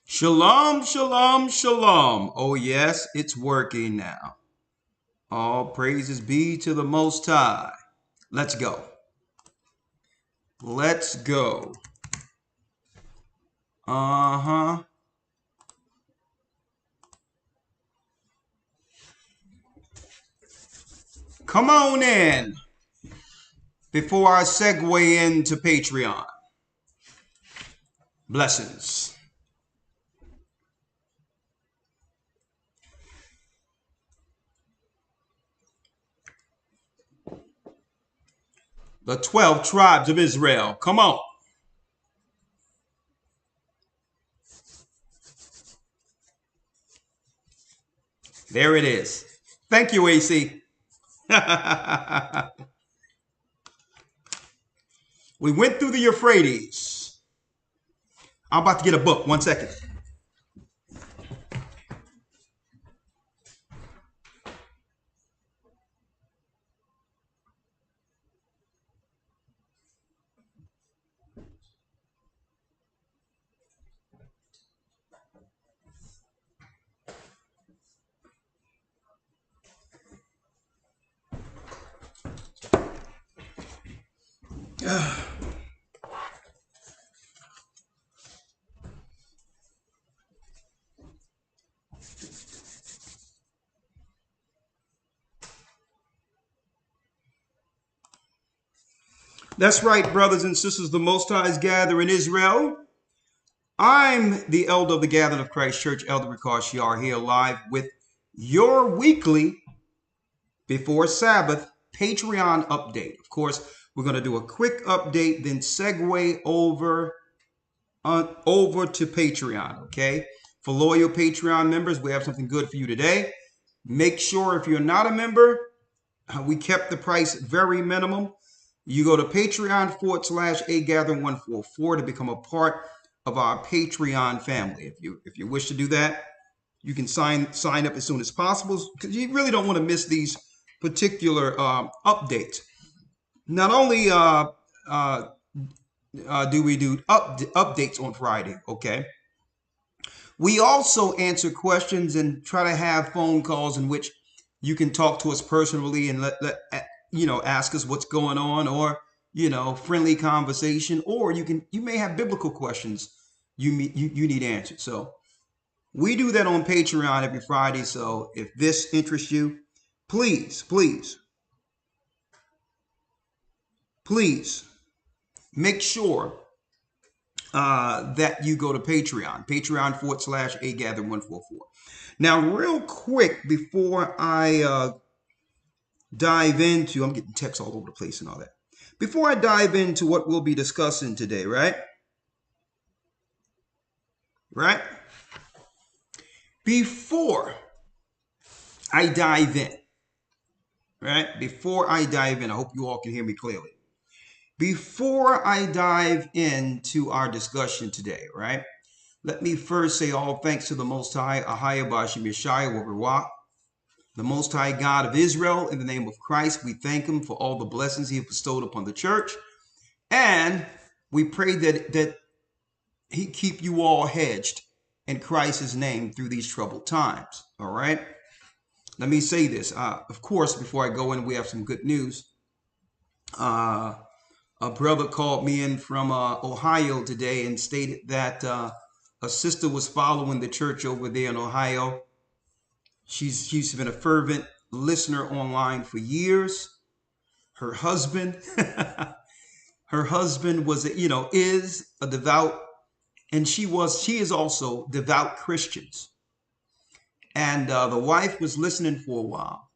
Shalom, shalom, shalom. Oh, yes, it's working now. All praises be to the Most High. Let's go. Let's go. Uh huh. Come on in before I segue into Patreon. Blessings. The 12 tribes of Israel. Come on. There it is. Thank you, AC. We went through the Euphrates. I'm about to get a book. 1 second. That's right, brothers and sisters. The Most High's gather in Israel. I'm the elder of the Gathering of Christ Church, Elder Ricard Shiar, here live with your weekly before Sabbath Patreon update. Of course, we're going to do a quick update, then segue over to Patreon. Okay, for loyal Patreon members, we have something good for you today. Make sure if you're not a member, we kept the price very minimum. You go to Patreon.com/agathering144 to become a part of our Patreon family. If you wish to do that, you can sign up as soon as possible because you really don't want to miss these particular updates. Not only do we do updates on Friday, okay, we also answer questions and try to have phone calls in which you can talk to us personally and let ask us what's going on, or friendly conversation, or you may have biblical questions you need answered. So we do that on Patreon every Friday. So if this interests you, please make sure that you go to Patreon.com/agathering144. Now, real quick, before I dive into, I'm getting texts all over the place and all that. Before I dive into what we'll be discussing today, right? Before I dive in, I hope you all can hear me clearly. Before I dive into our discussion today, right? Let me first say all thanks to the Most High, Ahaya Bashim Yeshaya Wabarwa, the Most High God of Israel. In the name of Christ, we thank him for all the blessings he has bestowed upon the church. And we pray that he keep you all hedged in Christ's name through these troubled times. All right. Let me say this. Of course, before I go in, we have some good news. A brother called me in from Ohio today and stated that a sister was following the church over there in Ohio. She's been a fervent listener online for years. Her husband, was, is a devout, and she is also devout Christians. And the wife was listening for a while.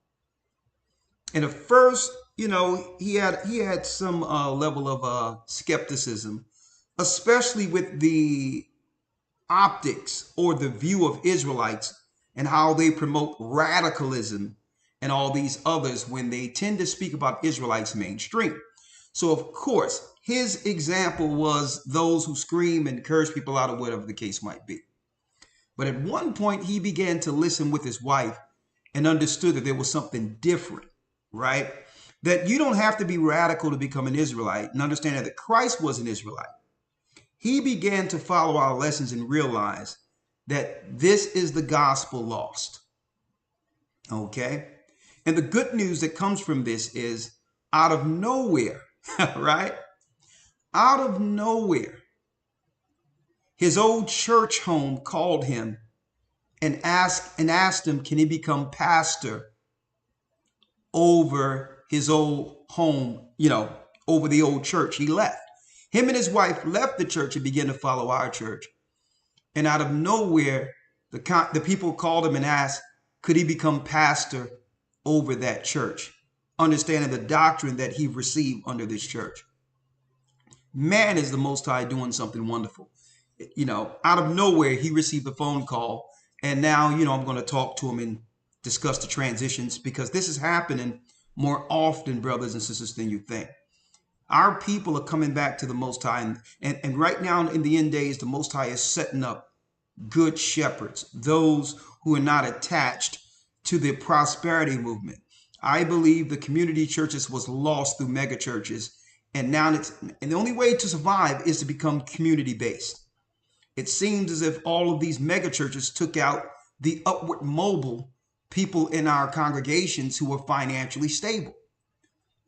And at first, he had some level of skepticism, especially with the optics or the view of Israelites and how they promote radicalism and all these others when they tend to speak about Israelites mainstream. So, of course, his example was those who scream and curse people out, or whatever the case might be. But at one point, he began to listen with his wife and understood that there was something different, right? That you don't have to be radical to become an Israelite, and understand that Christ was an Israelite. He began to follow our lessons and realize that this is the gospel lost. Okay? And the good news that comes from this is out of nowhere, right? Out of nowhere, his old church home called him and asked him, can he become pastor over his old home, over the old church he left. Him and his wife left the church and began to follow our church. And out of nowhere, the people called him and asked, could he become pastor over that church, understanding the doctrine that he received under this church. Man, is the Most High doing something wonderful. Out of nowhere, he received a phone call. And now, I'm going to talk to him and discuss the transitions, because this is happening more often, brothers and sisters, than you think. Our people are coming back to the Most High. And right now in the end days, the Most High is setting up good shepherds, those who are not attached to the prosperity movement. I believe the community churches was lost through mega churches. And now and the only way to survive is to become community based. It seems as if all of these mega churches took out the upward mobile people in our congregations who were financially stable.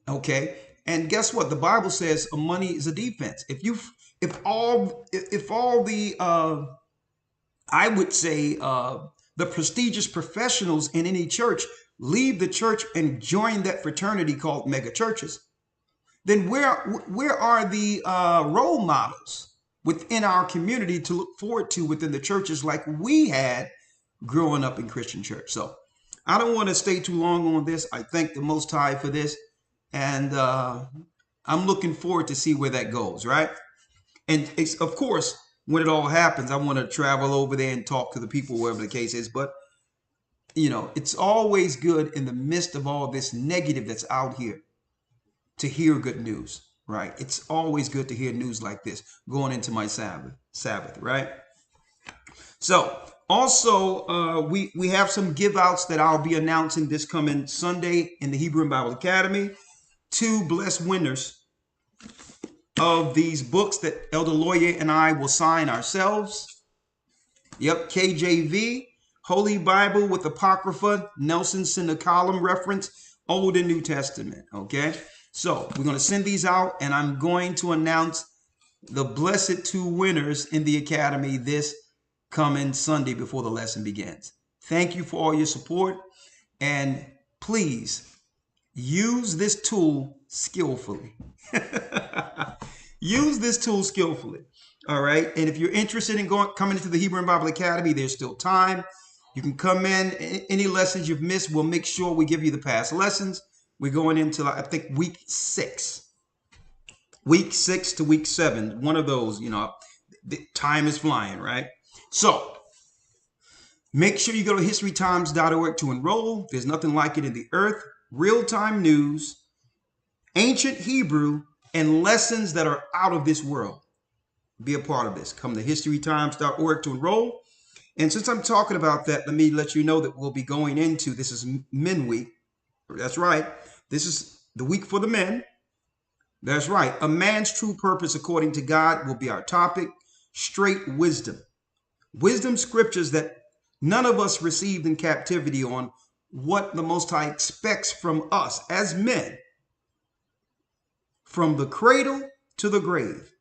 Okay. And guess what? The Bible says money is a defense. If all the, I would say, the prestigious professionals in any church leave the church and join that fraternity called mega churches, then where are the role models within our community to look forward to within the churches like we had growing up in Christian church? So I don't want to stay too long on this. I thank the Most High for this. And I'm looking forward to see where that goes, right? And of course, when it all happens, I want to travel over there and talk to the people, wherever the case is. But, it's always good in the midst of all this negative that's out here to hear good news, right? It's always good to hear news like this going into my Sabbath, right? So also, we have some give outs that I'll be announcing this coming Sunday in the Hebrew and Bible Academy. 2 blessed winners of these books that Elder Lawyer and I will sign ourselves. Yep, KJV, Holy Bible with Apocrypha, Nelson Synagogue reference, Old and New Testament. Okay, so we're going to send these out, and I'm going to announce the blessed 2 winners in the Academy this coming Sunday before the lesson begins. Thank you for all your support, and please use this tool skillfully. Use this tool skillfully. All right. And if you're interested in coming into the Hebrew and Bible Academy, there's still time. You can come in. Any lessons you've missed, we'll make sure we give you the past lessons. We're going into, I think, week 6. Week 6 to week 7. One of those, the time is flying, right? So make sure you go to historytimes.org to enroll. There's nothing like it in the earth. Real-time news, ancient Hebrew, and lessons that are out of this world. Be a part of this. Come to historytimes.org to enroll. And since I'm talking about that, let me let you know that we'll be going into, this is Men Week. That's right. This is the week for the men. That's right. A man's true purpose according to God will be our topic. Straight wisdom. Wisdom scriptures that none of us received in captivity on what the Most High expects from us as men, from the cradle to the grave.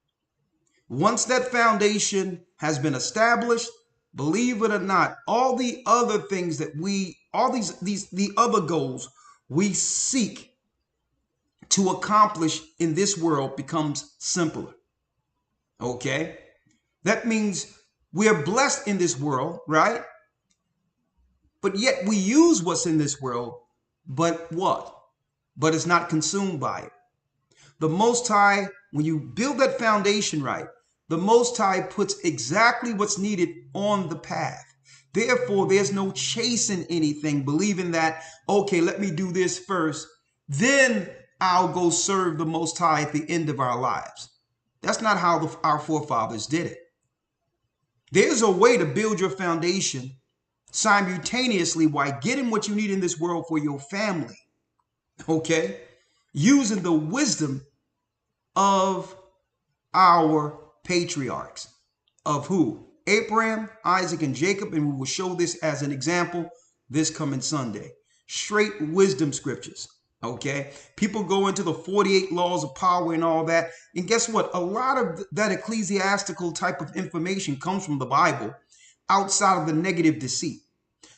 Once that foundation has been established, believe it or not, all the other things that the other goals we seek to accomplish in this world becomes simpler. Okay? That means we are blessed in this world, right? But yet we use what's in this world, but what? But it's not consumed by it. The Most High, when you build that foundation right, the Most High puts exactly what's needed on the path. Therefore, there's no chasing anything, believing that, okay, let me do this first, then I'll go serve the Most High at the end of our lives. That's not how our forefathers did it. There's a way to build your foundation simultaneously while getting what you need in this world for your family. Okay? Using the wisdom of our patriarchs. Of who? Abraham, Isaac, and Jacob, and we will show this as an example this coming Sunday. Straight wisdom scriptures. Okay, people go into the 48 laws of power and all that, and guess what? A lot of that ecclesiastical type of information comes from the Bible outside of the negative deceit.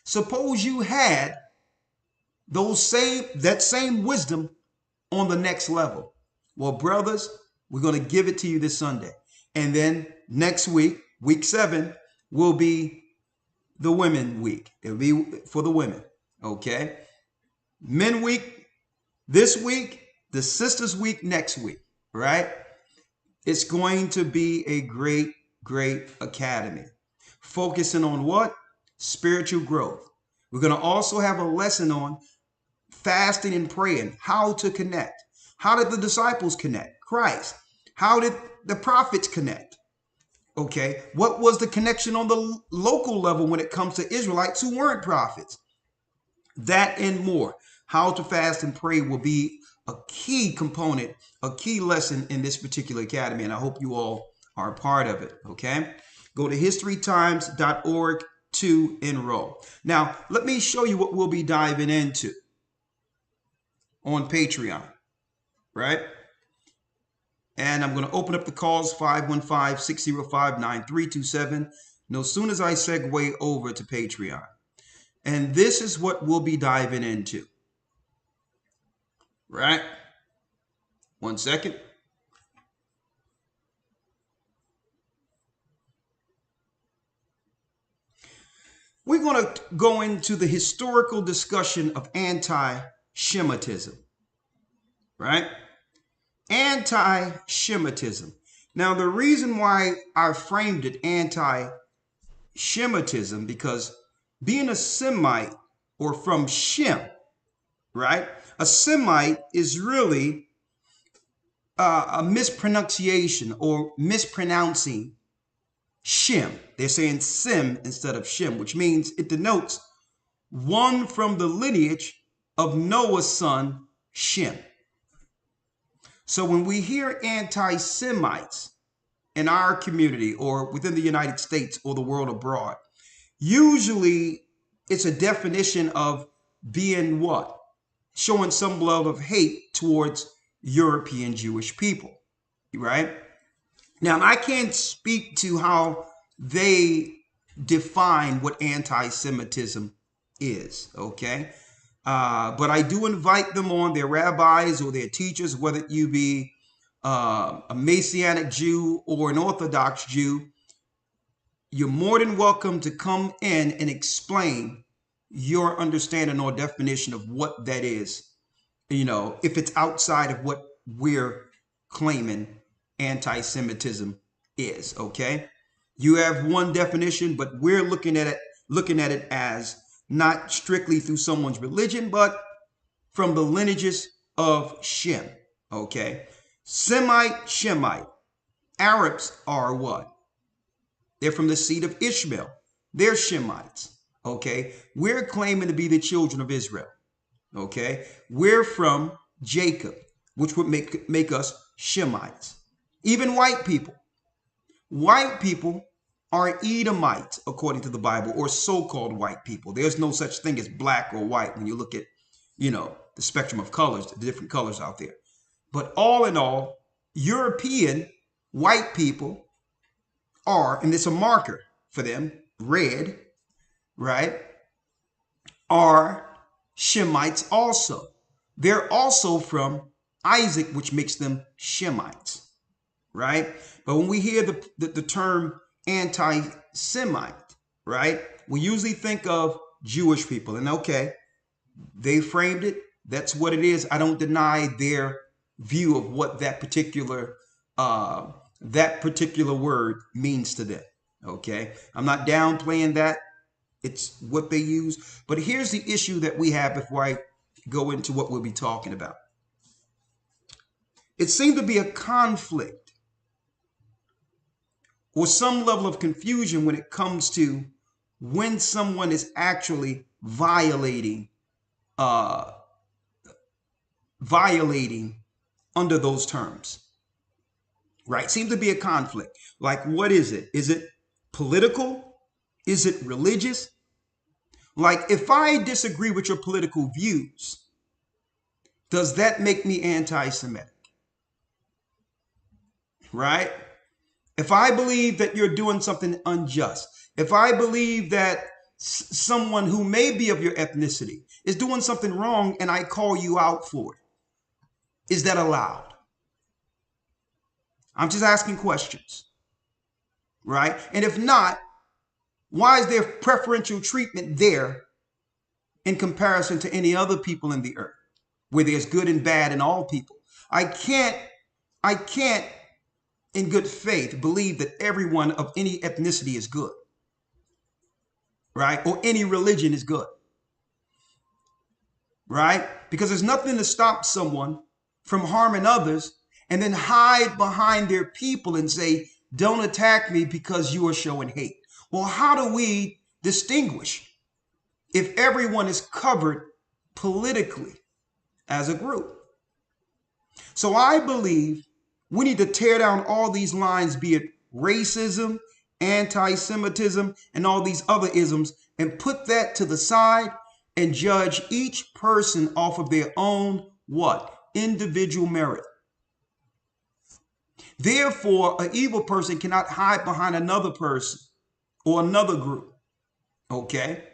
Suppose you had that same wisdom on the next level. Well, brothers, we're going to give it to you this Sunday. And then next week, week 7, will be the women week. It'll be for the women. Okay. Men week this week, the sisters week next week, right? It's going to be a great, great academy. Focusing on what? Spiritual growth. We're going to also have a lesson on fasting and praying, how to connect. How did the disciples connect? Christ. How did the prophets connect? Okay. What was the connection on the local level when it comes to Israelites who weren't prophets? That and more. How to fast and pray will be a key component, a key lesson in this particular academy. And I hope you all are a part of it. Okay. Go to historytimes.org to enroll. Now, let me show you what we'll be diving into on Patreon, right? And I'm going to open up the calls, 515-605-9327. No soon as I segue over to Patreon. And this is what we'll be diving into, right? 1 second. We're going to go into the historical discussion of anti-Shemitism, right? Anti-Shemitism. Now, the reason why I framed it anti-Shemitism, because being a Semite or from Shem, right? A Semite is really a mispronunciation or mispronouncing Shem. They're saying Sem instead of Shem, which means it denotes one from the lineage of Noah's son, Shem. So when we hear anti-Semites in our community or within the United States or the world abroad, usually it's a definition of being what? Showing some level of hate towards European Jewish people, right? Now, I can't speak to how they define what anti-Semitism is, okay? But I do invite them on, their rabbis or their teachers, whether you be a Messianic Jew or an Orthodox Jew, you're more than welcome to come in and explain your understanding or definition of what that is, you know, if it's outside of what we're claiming anti-Semitism is, okay? You have one definition, but we're looking at it as not strictly through someone's religion, but from the lineages of Shem, okay? Semite, Shemite. Arabs are what? They're from the seed of Ishmael. They're Shemites, okay? We're claiming to be the children of Israel, okay? We're from Jacob, which would make us Shemites. Even white people. White people are Edomites, according to the Bible, or so-called white people. There's no such thing as black or white when you look at, you know, the spectrum of colors, the different colors out there. But all in all, European white people are, and it's a marker for them, red, right, are Shemites also. They're also from Isaac, which makes them Shemites, right? But when we hear the term anti-Semite, right, we usually think of Jewish people. And okay, they framed it. That's what it is. I don't deny their view of what that particular word means to them. Okay, I'm not downplaying that. It's what they use. But here's the issue that we have before I go into what we'll be talking about. It seemed to be a conflict or some level of confusion when it comes to when someone is actually violating under those terms, right? Seems to be a conflict. Like, what is it? Is it political? Is it religious? Like, if I disagree with your political views, does that make me anti-Semitic? Right? If I believe that you're doing something unjust, if I believe that someone who may be of your ethnicity is doing something wrong and I call you out for it, is that allowed? I'm just asking questions, right? And if not, why is there preferential treatment there in comparison to any other people in the earth, where there's good and bad in all people? I can't in good faith believe that everyone of any ethnicity is good, right? Or any religion is good, right? Because there's nothing to stop someone from harming others and then hide behind their people and say, don't attack me because you are showing hate. Well, how do we distinguish if everyone is covered politically as a group? So I believe we need to tear down all these lines, be it racism, anti-Semitism, and all these other isms, and put that to the side and judge each person off of their own what? Individual merit. Therefore, an evil person cannot hide behind another person or another group. Okay?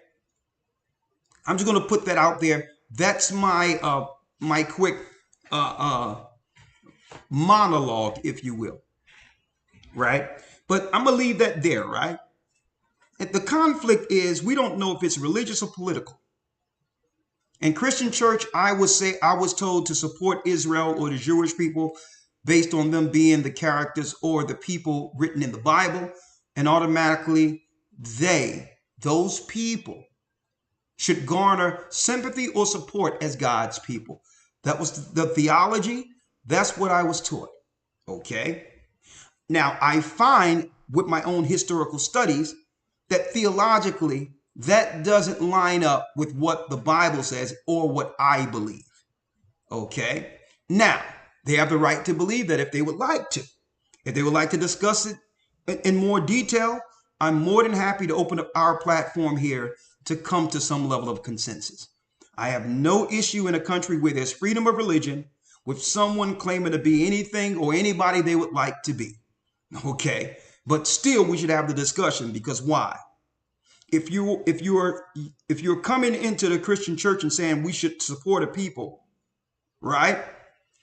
I'm just going to put that out there. That's my my quick monologue, if you will. Right? But I'm going to leave that there, right? And the conflict is we don't know if it's religious or political. In Christian church, I was told to support Israel or the Jewish people based on them being the characters or the people written in the Bible, and automatically those people should garner sympathy or support as God's people. That was the theology. That's what I was taught. Okay. Now, I find with my own historical studies that theologically, that doesn't line up with what the Bible says or what I believe. Okay. Now, they have the right to believe that if they would like to. If they would like to discuss it in more detail, I'm more than happy to open up our platform here to come to some level of consensus. I have no issue in a country where there's freedom of religion with someone claiming to be anything or anybody they would like to be. Okay. But still, we should have the discussion, because why? If you're coming into the Christian church and saying we should support a people, right?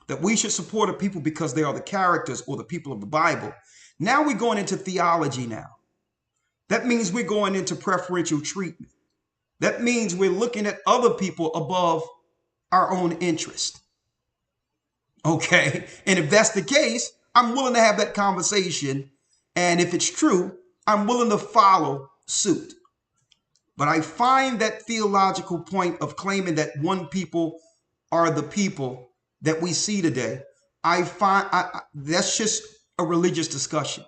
That we should support a people because they are the characters or the people of the Bible. Now we're going into theology now. That means we're going into preferential treatment. That means we're looking at other people above our own interest. Okay. And if that's the case, I'm willing to have that conversation. And if it's true, I'm willing to follow suit. But I find that theological point of claiming that one people are the people that we see today, I find that's just a religious discussion.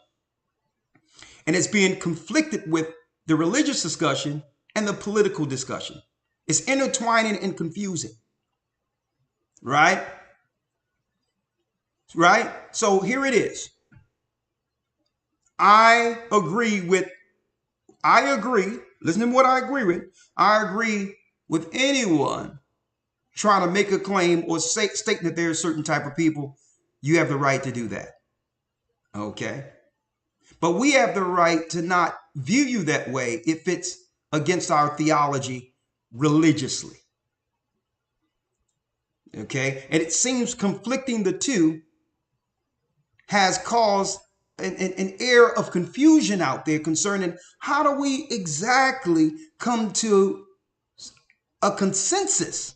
And it's being conflicted with the religious discussion and the political discussion. It's intertwining and confusing. Right? Right? So here it is. I agree. Listen to what I agree with. I agree with anyone trying to make a claim or stating that there are certain type of people. You have the right to do that. Okay. But we have the right to not view you that way if it's against our theology religiously. Okay. And it seems conflicting the two has caused an air of confusion out there concerning how do we exactly come to a consensus,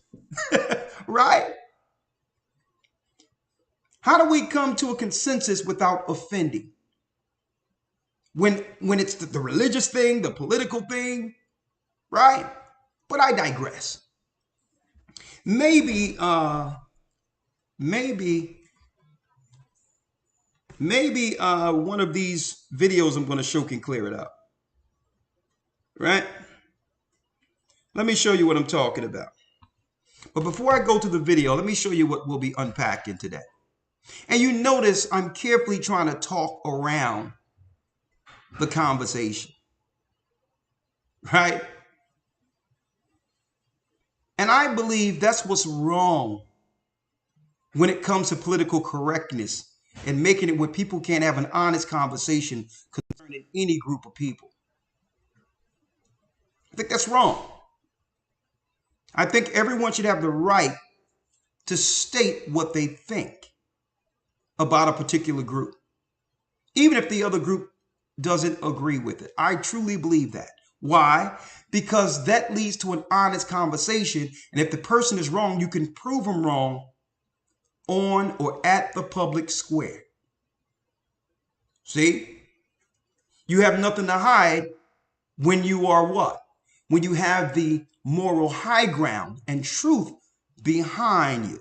right? How do we come to a consensus without offending? When it's the religious thing, the political thing, right? But I digress. Maybe one of these videos I'm going to show can clear it up. Right? Let me show you what I'm talking about. But before I go to the video, let me show you what we'll be unpacking today. And you notice I'm carefully trying to talk around the conversation, right? And I believe that's what's wrong when it comes to political correctness and making it where people can't have an honest conversation concerning any group of people. I think that's wrong. I think everyone should have the right to state what they think about a particular group, even if the other group doesn't agree with it. I truly believe that. Why? Because that leads to an honest conversation. And if the person is wrong, you can prove them wrong on or at the public square. See? You have nothing to hide when you are what? When you have the moral high ground and truth behind you.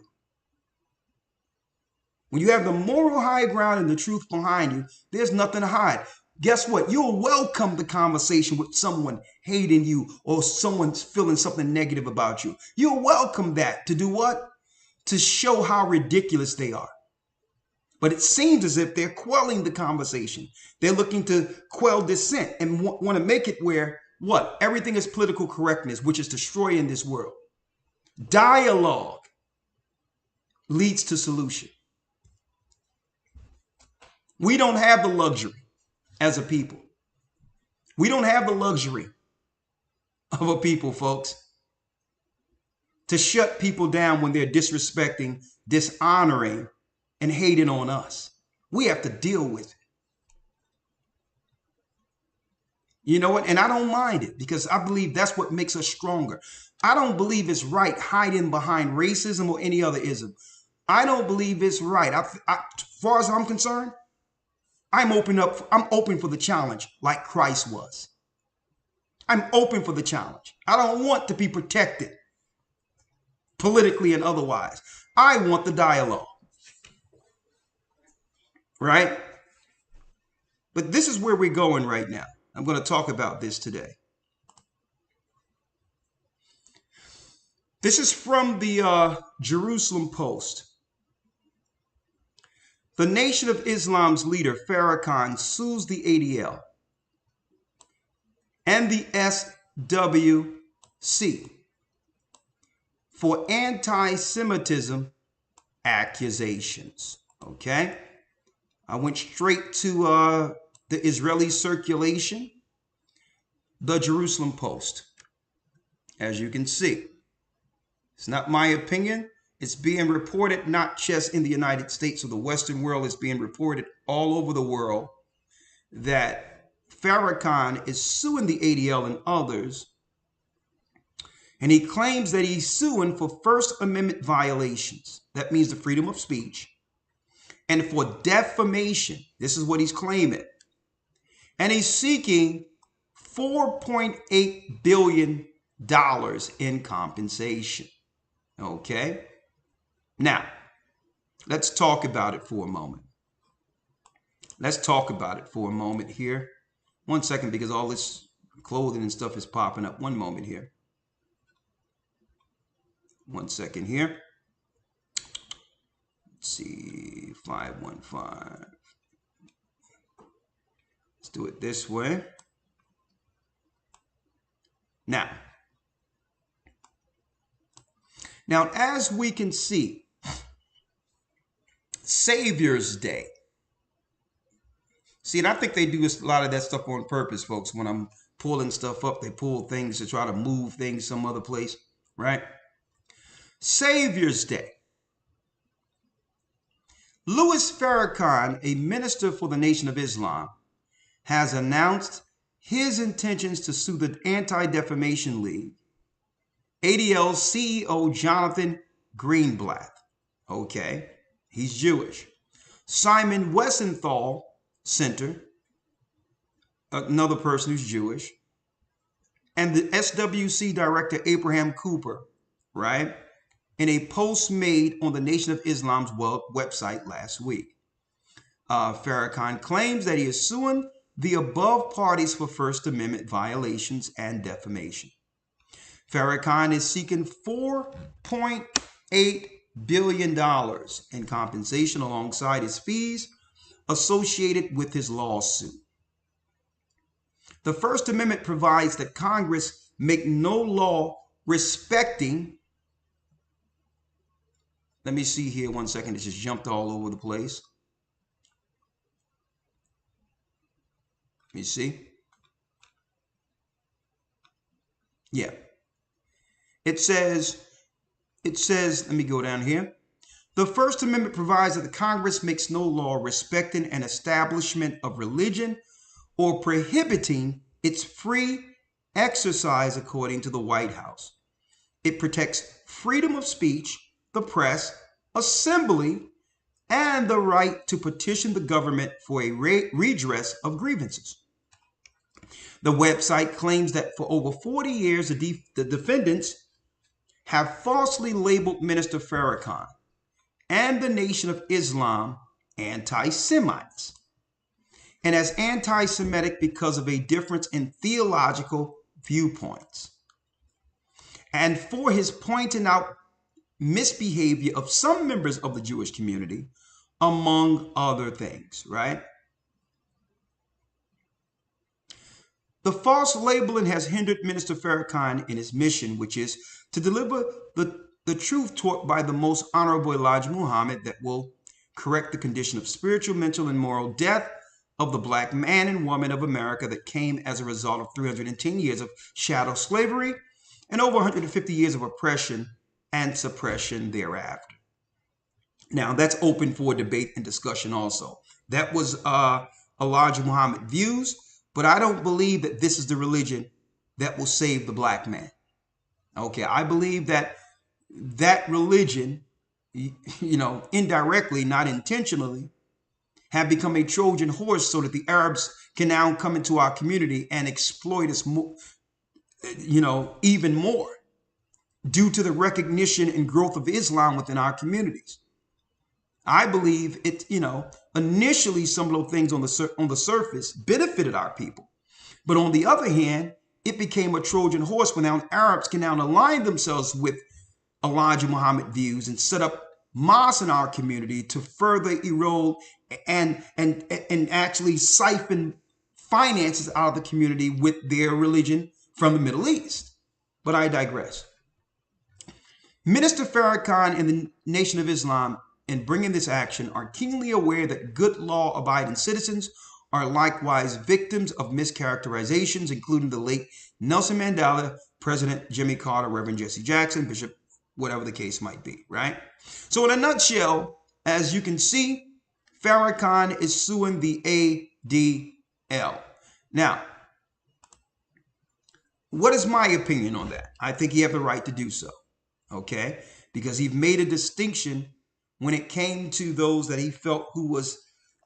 When you have the moral high ground and the truth behind you, there's nothing to hide. Guess what? You'll welcome the conversation with someone hating you or someone's feeling something negative about you. You'll welcome that to do what? To show how ridiculous they are. But it seems as if they're quelling the conversation. They're looking to quell dissent and want to make it where what? Everything is political correctness, which is destroying this world. Dialogue leads to solution. We don't have the luxury as a people. We don't have the luxury of a people, folks, to shut people down when they're disrespecting, dishonoring, and hating on us. We have to deal with it. You know what? And I don't mind it because I believe that's what makes us stronger. I don't believe it's right hiding behind racism or any other ism. I don't believe it's right. As far as I'm concerned, I'm open for the challenge like Christ was. I'm open for the challenge. I don't want to be protected politically and otherwise. I want the dialogue. Right? But this is where we're going right now. I'm going to talk about this today. This is from the Jerusalem Post. The Nation of Islam's leader, Farrakhan, sues the ADL and the SWC for anti-Semitism accusations. Okay? I went straight to the Israeli circulation, the Jerusalem Post. As you can see, it's not my opinion. It's being reported not just in the United States or the Western world. It's being reported all over the world that Farrakhan is suing the ADL and others. And he claims that he's suing for First Amendment violations. That means the freedom of speech. And for defamation. This is what he's claiming. And he's seeking $4.8 billion in compensation. Okay? Now, let's talk about it for a moment. Let's talk about it for a moment here. 1 second, because all this clothing and stuff is popping up. 1 moment here. 1 second here. Let's see, 515. Let's do it this way. Now, as we can see, Savior's Day. See, and I think they do a lot of that stuff on purpose, folks. When I'm pulling stuff up, they pull things to try to move things some other place, right? Savior's Day. Louis Farrakhan, a minister for the Nation of Islam, has announced his intentions to sue the Anti-Defamation League, ADL's CEO Jonathan Greenblatt. Okay, he's Jewish. Simon Wiesenthal Center, another person who's Jewish, and the SWC director Abraham Cooper, right? In a post made on the Nation of Islam's website last week. Farrakhan claims that he is suing the above parties for First Amendment violations and defamation. Farrakhan is seeking $4.8 billion in compensation alongside his fees associated with his lawsuit. The First Amendment provides that Congress make no law respecting, let me see here 1 second, it just jumped all over the place. Let me see. Yeah. It says, let me go down here. The First Amendment provides that the Congress makes no law respecting an establishment of religion or prohibiting its free exercise, according to the White House. It protects freedom of speech, the press, assembly, and the right to petition the government for a redress of grievances. The website claims that for over 40 years, the defendants have falsely labeled Minister Farrakhan and the Nation of Islam anti-Semites, and as anti-Semitic because of a difference in theological viewpoints, and for his pointing out misbehavior of some members of the Jewish community, among other things, right? The false labeling has hindered Minister Farrakhan in his mission, which is to deliver the truth taught by the most honorable Elijah Muhammad that will correct the condition of spiritual, mental, and moral death of the black man and woman of America that came as a result of 310 years of chattel slavery and over 150 years of oppression and suppression thereafter. Now, that's open for debate and discussion also. That was Elijah Muhammad views, but I don't believe that this is the religion that will save the black man. Okay, I believe that that religion, indirectly, not intentionally, have become a Trojan horse so that the Arabs can now come into our community and exploit us more, even more, due to the recognition and growth of Islam within our communities. I believe it, initially some of those things on the surface benefited our people. But on the other hand, it became a Trojan horse when now Arabs can now align themselves with Elijah Muhammad views and set up mosques in our community to further erode and actually siphon finances out of the community with their religion from the Middle East. But I digress. Minister Farrakhan and the Nation of Islam, in bringing this action, are keenly aware that good law-abiding citizens are likewise victims of mischaracterizations, including the late Nelson Mandela, President Jimmy Carter, Reverend Jesse Jackson, Bishop, whatever the case might be, right? So in a nutshell, as you can see, Farrakhan is suing the ADL. Now, what is my opinion on that? I think he has the right to do so, okay? Because he made a distinction when it came to those that he felt who was,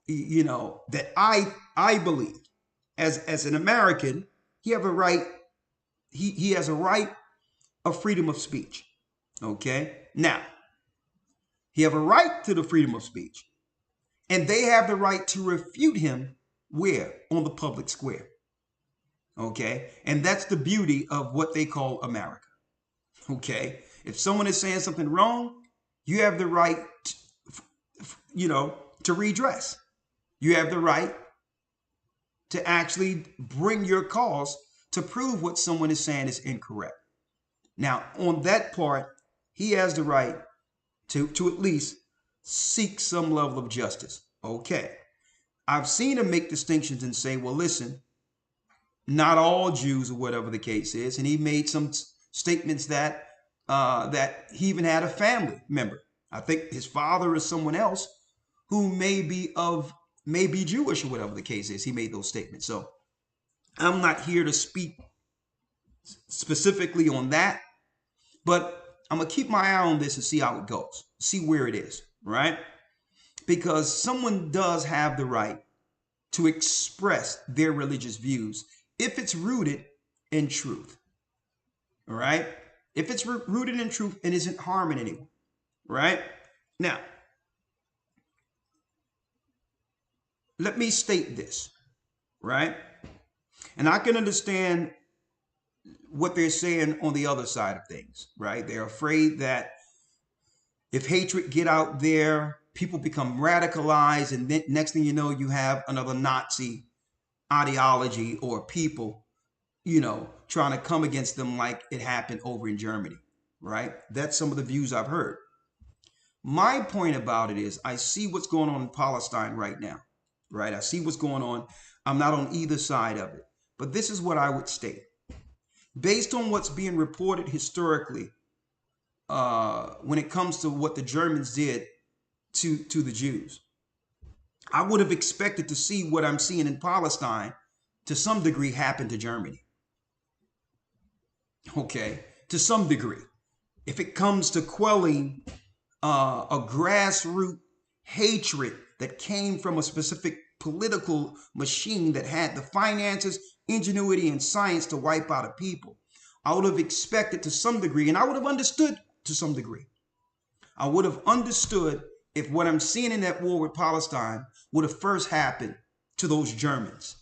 that I believe as an American, he have a right, he has a right of freedom of speech. Okay. Now, he have a right to the freedom of speech, and they have the right to refute him where? On the public square. Okay. And that's the beauty of what they call America. Okay. If someone is saying something wrong, you have the right, to redress. You have the right to actually bring your cause to prove what someone is saying is incorrect. Now, on that part, he has the right to at least seek some level of justice. Okay. I've seen him make distinctions and say, well, listen, not all Jews or whatever the case is. And he made some statements that he even had a family member. I think his father is someone else who may be Jewish or whatever the case is. He made those statements. So I'm not here to speak specifically on that, but I'm going to keep my eye on this and see how it goes, see where it is, right? Because someone does have the right to express their religious views if it's rooted in truth, all right? If it's rooted in truth and isn't harming anyone, right? Now, let me state this, right? And I can understand what they're saying on the other side of things, right? They're afraid that if hatred get out there, people become radicalized, and then next thing you know, you have another Nazi ideology or people, trying to come against them like it happened over in Germany, right? That's some of the views I've heard. My point about it is I see what's going on in Palestine right now, right? I see what's going on. I'm not on either side of it. But this is what I would state. Based on what's being reported historically, when it comes to what the Germans did to the Jews, I would have expected to see what I'm seeing in Palestine to some degree happen to Germany. Okay, to some degree. If it comes to quelling a grassroots hatred that came from a specific political machine that had the finances, ingenuity, and science to wipe out a people, I would have expected to some degree, and I would have understood to some degree. I would have understood if what I'm seeing in that war with Palestine would have first happened to those Germans.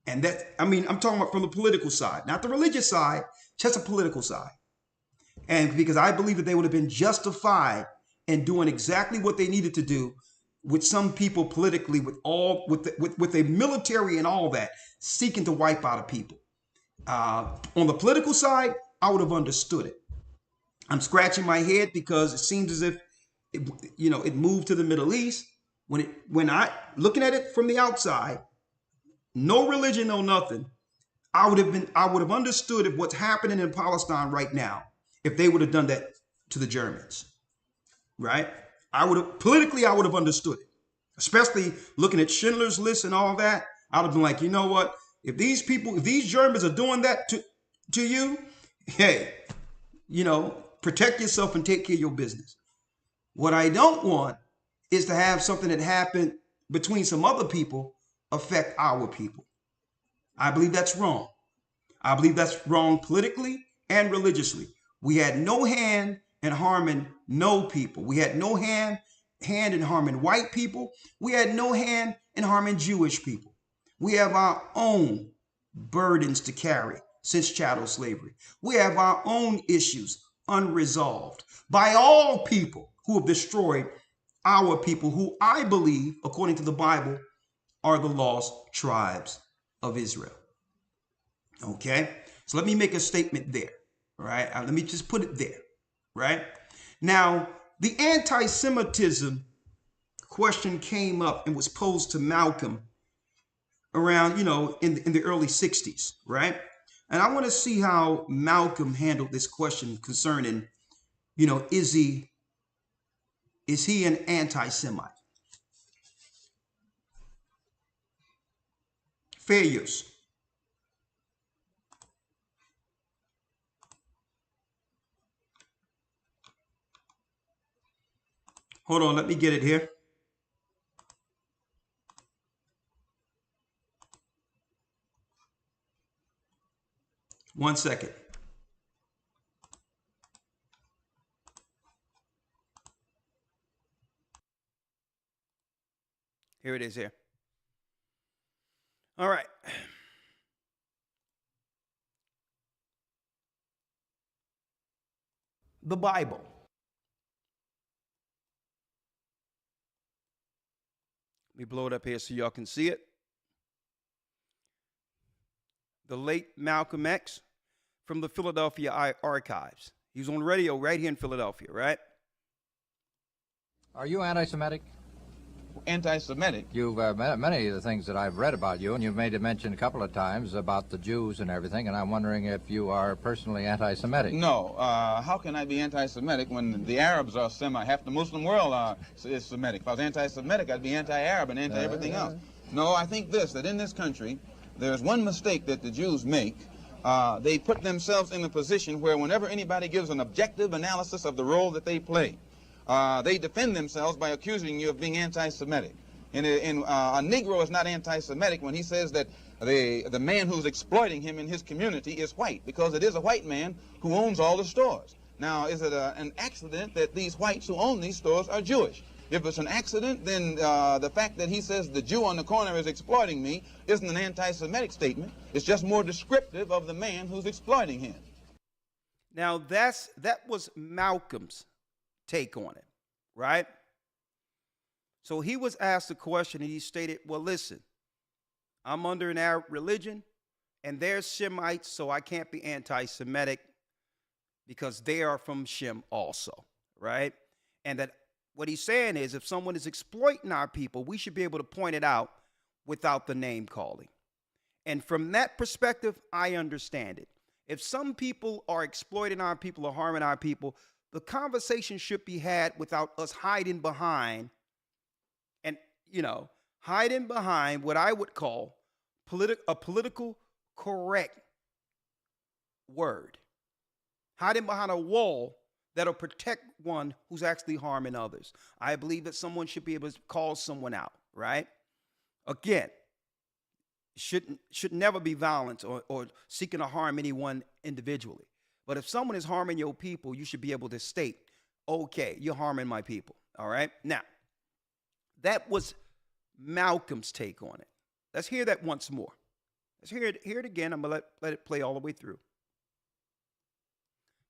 And that, I'm talking about from the political side, not the religious side, just the political side. And because I believe that they would have been justified in doing exactly what they needed to do with some people politically, with a military and all that, seeking to wipe out a people. On the political side, I would have understood it. I'm scratching my head because it seems as if it moved to the Middle East. When I looking at it from the outside, no religion, no nothing, I would have understood if what's happening in Palestine right now, if they would have done that to the Germans, right? I would have understood it, especially looking at Schindler's List and all that. I'd have been like, you know what? If these Germans are doing that to you, hey, protect yourself and take care of your business. What I don't want is to have something that happened between some other people affect our people. I believe that's wrong. I believe that's wrong politically and religiously. We had no hand in harming no people. We had no hand in harming white people. We had no hand in harming Jewish people. We have our own burdens to carry since chattel slavery. We have our own issues unresolved by all people who have destroyed our people, who I believe, according to the Bible, are the lost tribes of Israel. Okay, so let me make a statement there, right? Let me just put it there, right? Now, the anti-Semitism question came up and was posed to Malcolm around, in the early 60s, right? And I want to see how Malcolm handled this question concerning, is he an anti-Semite? Fair use. Hold on, let me get it here. One second. Here it is here. All right. The Bible. Let me blow it up here so y'all can see it. The late Malcolm X from the Philadelphia Archives. He was on radio right here in Philadelphia, right? Are you anti-Semitic? Anti-Semitic? You've many of the things that I've read about you, and you've made a mention a couple of times about the Jews and everything, and I'm wondering if you are personally anti-Semitic. No. How can I be anti-Semitic when the Arabs are half the Muslim world is Semitic? If I was anti-Semitic, I'd be anti-Arab and anti-everything else. No, I think that in this country, there's one mistake that the Jews make. They put themselves in a position where whenever anybody gives an objective analysis of the role that they play, they defend themselves by accusing you of being anti-Semitic. And a Negro is not anti-Semitic when he says that the man who's exploiting him in his community is white, because it is a white man who owns all the stores. Now, is it an accident that these whites who own these stores are Jewish? If it's an accident, then the fact that he says the Jew on the corner is exploiting me isn't an anti-Semitic statement. It's just more descriptive of the man who's exploiting him. Now, that was Malcolm's take on it, right? So he was asked a question and he stated, well, listen, I'm under an Arab religion, and they're Shemites, so I can't be anti-Semitic because they are from Shem also, right? And that what he's saying is if someone is exploiting our people, we should be able to point it out without the name calling. And from that perspective, I understand it. If some people are exploiting our people or harming our people, the conversation should be had without us hiding behind and, hiding behind what I would call a political correct word. Hiding behind a wall that'll protect one who's actually harming others. I believe that someone should be able to call someone out, right? Again, should never be violence or seeking to harm anyone individually. But if someone is harming your people, you should be able to state, okay, you're harming my people, all right? Now, that was Malcolm's take on it. Let's hear that once more. Let's hear it again. I'm going to let it play all the way through.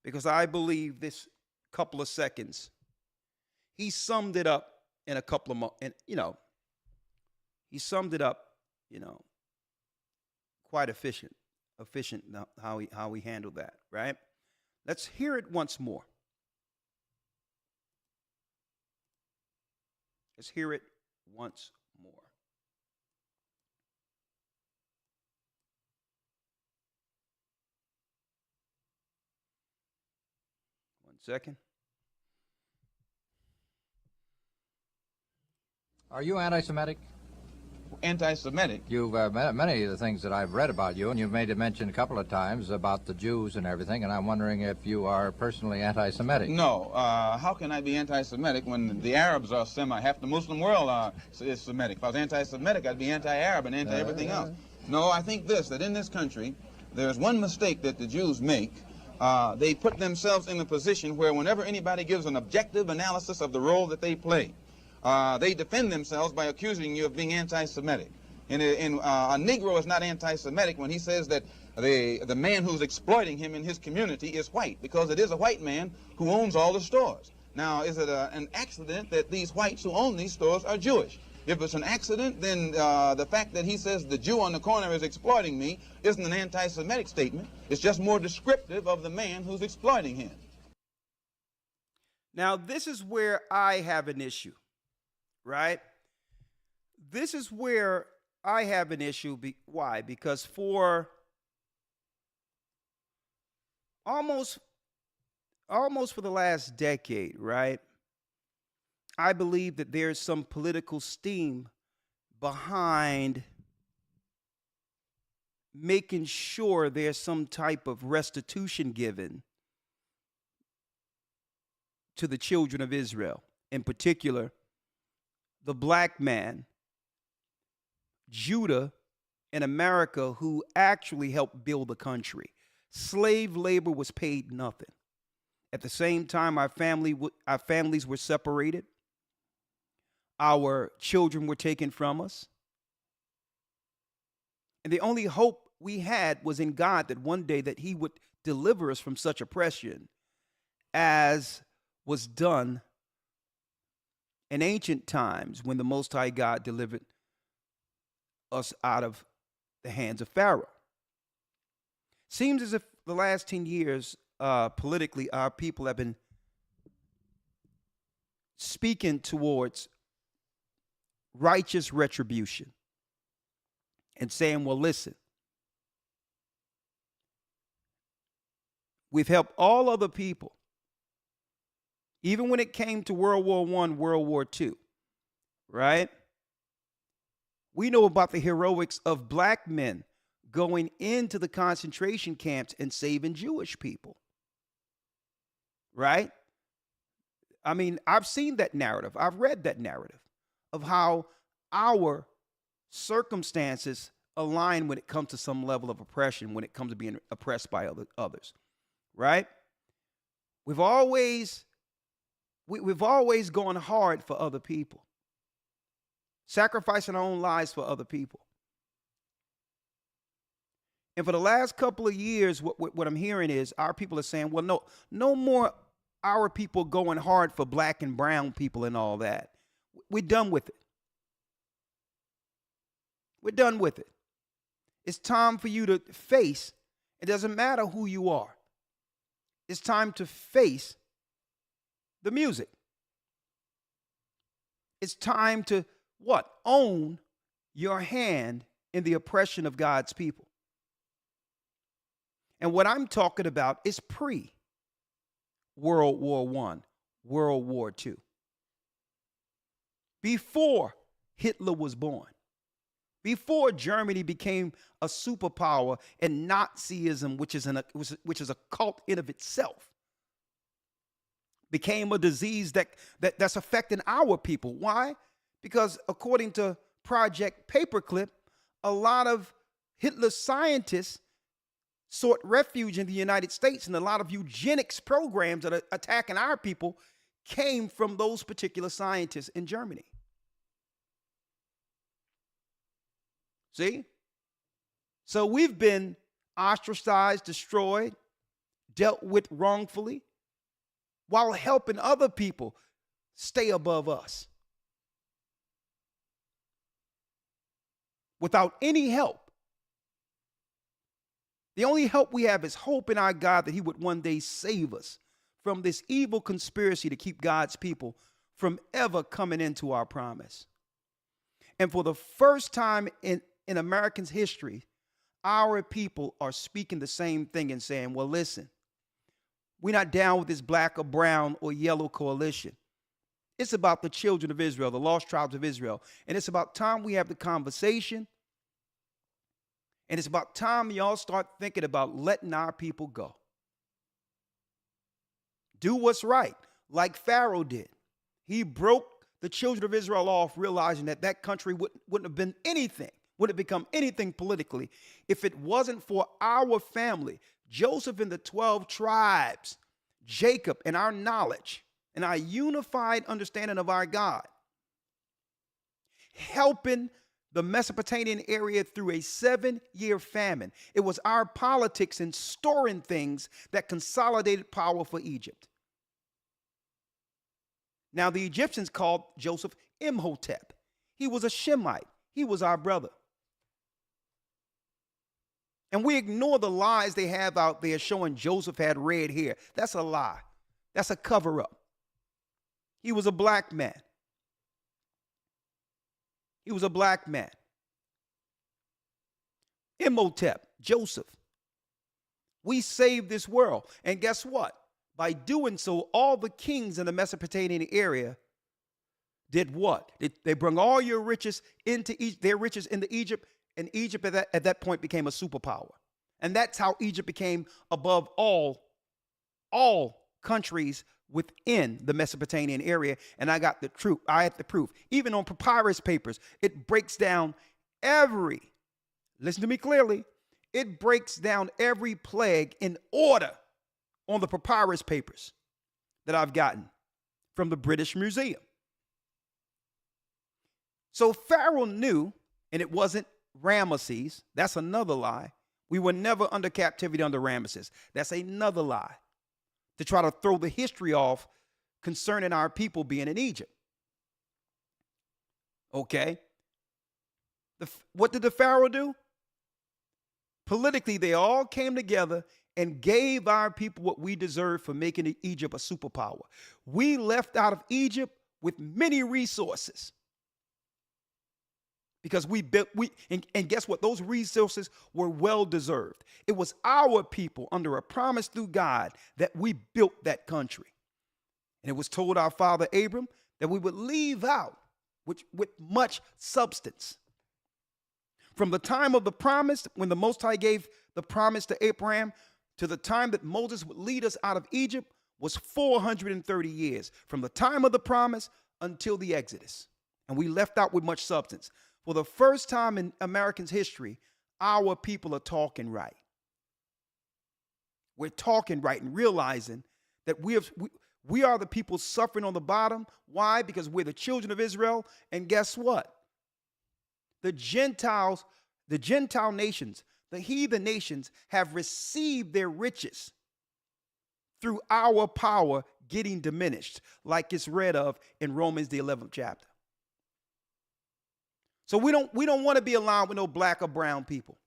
Because I believe this couple of seconds, he summed it up in a couple of he summed it up, quite efficient how he handled that, right? Let's hear it once more. Let's hear it once more. One second. Are you anti-Semitic? Anti-Semitic? You've many of the things that I've read about you, and you've made a mention a couple of times about the Jews and everything, and I'm wondering if you are personally anti-Semitic. No. How can I be anti-Semitic when the Arabs are half the Muslim world is Semitic? If I was anti-Semitic, I'd be anti-Arab and anti-everything else. No, I think that in this country, there's one mistake that the Jews make. They put themselves in a position where whenever anybody gives an objective analysis of the role that they play, they defend themselves by accusing you of being anti-Semitic. And a Negro is not anti-Semitic when he says that the man who's exploiting him in his community is white, because it is a white man who owns all the stores. Now, is it an accident that these whites who own these stores are Jewish? If it's an accident, then the fact that he says the Jew on the corner is exploiting me isn't an anti-Semitic statement. It's just more descriptive of the man who's exploiting him. Now, this is where I have an issue, right? This is where I have an issue. Why? Because for almost for the last decade, right, I believe that there's some political steam behind making sure there's some type of restitution given to the children of Israel, in particular, the black man, Judah, in America, who actually helped build the country. Slave labor was paid nothing. At the same time, our families were separated. Our children were taken from us. And the only hope we had was in God, that one day that he would deliver us from such oppression as was done in ancient times when the Most High God delivered us out of the hands of Pharaoh. Seems as if the last 10 years, politically, our people have been speaking towards righteous retribution and saying, well, listen, we've helped all other people, even when it came to World War I, World War II, right? We know about the heroics of black men going into the concentration camps and saving Jewish people, right? I mean, I've seen that narrative. I've read that narrative of how our circumstances align when it comes to some level of oppression, when it comes to being oppressed by others, right? We've always gone hard for other people, sacrificing our own lives for other people. And for the last couple of years, what I'm hearing is our people are saying, well, no more our people going hard for black and brown people and all that. We're done with it. We're done with it. It's time for you to face, it doesn't matter who you are. It's time to face the music. It's time to what? Own your hand in the oppression of God's people. And what I'm talking about is pre-World War I, World War II. Before Hitler was born, before Germany became a superpower and Nazism, which is a cult in of itself, became a disease that's affecting our people. Why? Because according to Project Paperclip, a lot of Hitler's scientists sought refuge in the United States, and a lot of eugenics programs that are attacking our people came from those particular scientists in Germany. See? So we've been ostracized, destroyed, dealt with wrongfully, while helping other people stay above us. Without any help. The only help we have is hope in our God that he would one day save us from this evil conspiracy to keep God's people from ever coming into our promise. And for the first time in Americans' history, our people are speaking the same thing and saying, well, listen, we're not down with this black or brown or yellow coalition. It's about the children of Israel, the lost tribes of Israel. And it's about time we have the conversation. And it's about time y'all start thinking about letting our people go. Do what's right, like Pharaoh did. He broke the children of Israel off, realizing that country wouldn't have been anything, wouldn't have become anything politically if it wasn't for our family, Joseph and the 12 tribes, Jacob and our knowledge and our unified understanding of our God, helping the Mesopotamian area through a 7-year famine. It was our politics and storing things that consolidated power for Egypt. Now, the Egyptians called Joseph Imhotep. He was a Shemite. He was our brother. And we ignore the lies they have out there showing Joseph had red hair. That's a lie. That's a cover-up. He was a black man. He was a black man. Imhotep, Joseph. We saved this world. And guess what? By doing so, all the kings in the Mesopotamian area did what? They brought all your riches into their riches into Egypt, and Egypt at that point became a superpower. And that's how Egypt became above all countries within the Mesopotamian area. And I got the truth. I had the proof. Even on papyrus papers, it breaks down listen to me clearly, it breaks down every plague in order on the papyrus papers that I've gotten from the British Museum. So Pharaoh knew, and it wasn't Ramesses. That's another lie. We were never under captivity under Ramesses. That's another lie to try to throw the history off concerning our people being in Egypt. Okay. What did the Pharaoh do? Politically, they all came together and gave our people what we deserve for making Egypt a superpower. We left out of Egypt with many resources. Because and guess what? Those resources were well deserved. It was our people under a promise through God that we built that country. And it was told our father Abram that we would leave out with much substance. From the time of the promise, when the Most High gave the promise to Abraham, to the time that Moses would lead us out of Egypt was 430 years. From the time of the promise until the Exodus. And we left out with much substance. For the first time in Americans' history, our people are talking right. We're talking right and realizing that we are the people suffering on the bottom. Why? Because we're the children of Israel. And guess what? The Gentile nations, the heathen nations have received their riches through our power getting diminished, like it's read of in Romans, the 11th chapter. So we don't want to be aligned with no black or brown people.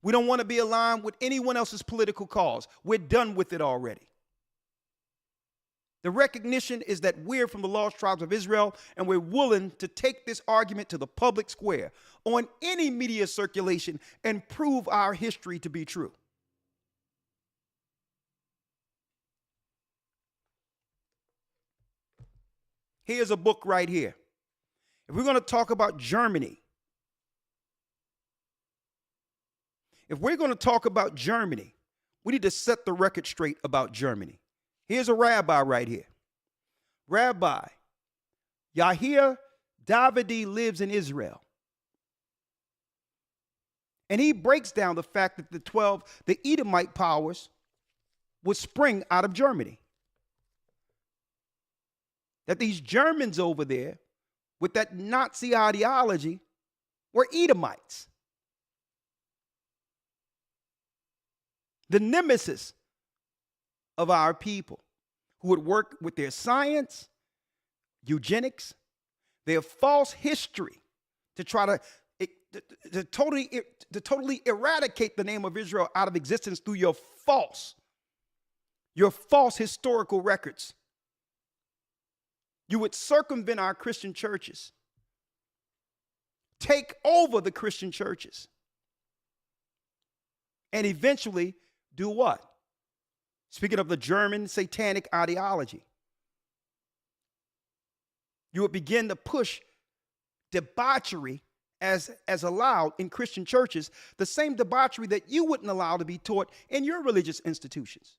We don't want to be aligned with anyone else's political cause. We're done with it already. The recognition is that we're from the lost tribes of Israel, and we're willing to take this argument to the public square on any media circulation and prove our history to be true. Here's a book right here. If we're going to talk about Germany, we need to set the record straight about Germany. Here's a rabbi right here. Rabbi Yair Davidi lives in Israel. And he breaks down the fact that the Edomite powers would spring out of Germany. That these Germans over there with that Nazi ideology were Edomites. The nemesis of our people, who would work with their science, eugenics, their false history to try to totally eradicate the name of Israel out of existence through your false historical records. You would circumvent our Christian churches, take over the Christian churches, and eventually do what? Speaking of the German satanic ideology, you would begin to push debauchery as allowed in Christian churches, the same debauchery that you wouldn't allow to be taught in your religious institutions,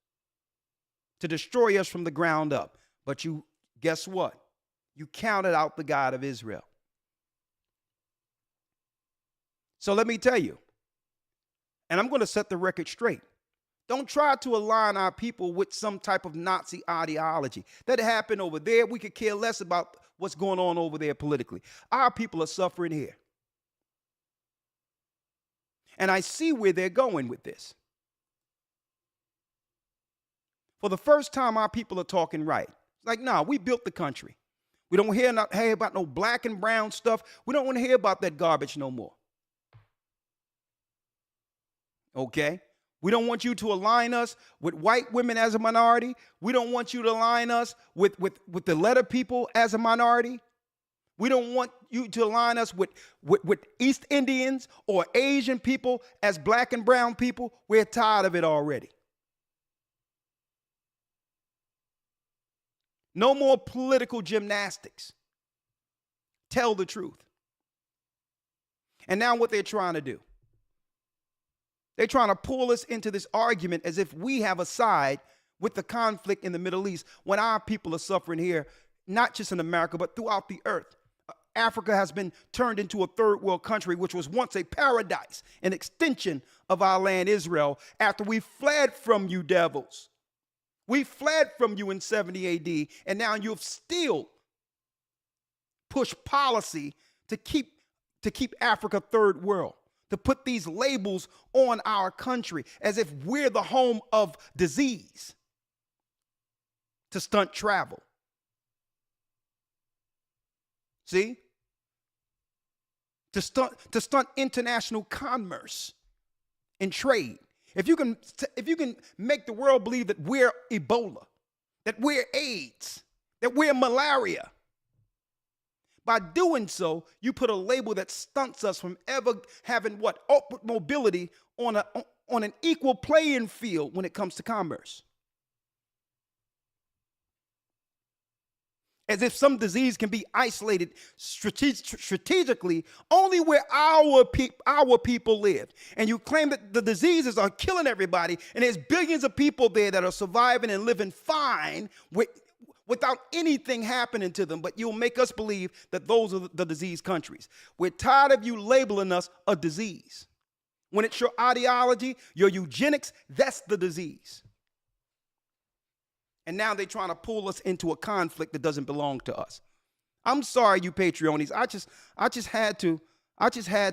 to destroy us from the ground up. But you, guess what? You counted out the God of Israel. So let me tell you, and I'm going to set the record straight. Don't try to align our people with some type of Nazi ideology. That happened over there. We could care less about what's going on over there politically. Our people are suffering here. And I see where they're going with this. For the first time, our people are talking right. It's like, nah, we built the country. We don't hear about no black and brown stuff. We don't want to hear about that garbage no more. Okay? We don't want you to align us with white women as a minority. We don't want you to align us with the letter people as a minority. We don't want you to align us with East Indians or Asian people as black and brown people. We're tired of it already. No more political gymnastics. Tell the truth. And now what they're trying to do. They're trying to pull us into this argument as if we have a side with the conflict in the Middle East when our people are suffering here, not just in America, but throughout the earth. Africa has been turned into a third world country, which was once a paradise, an extension of our land, Israel, after we fled from you devils. We fled from you in 70 AD, and now you've still pushed policy to keep Africa third world, to put these labels on our country as if we're the home of disease, to stunt travel. See? To stunt international commerce and trade. If you can make the world believe that we're Ebola, that we're AIDS, that we're malaria, by doing so, you put a label that stunts us from ever having what? Upward mobility on an equal playing field when it comes to commerce. As if some disease can be isolated strategically only where our people live. And you claim that the diseases are killing everybody, and there's billions of people there that are surviving and living fine without anything happening to them, but you'll make us believe that those are the disease countries. We're tired of you labeling us a disease. When it's your ideology, your eugenics, that's the disease. And now they're trying to pull us into a conflict that doesn't belong to us. I'm sorry, you Patreonies. I just had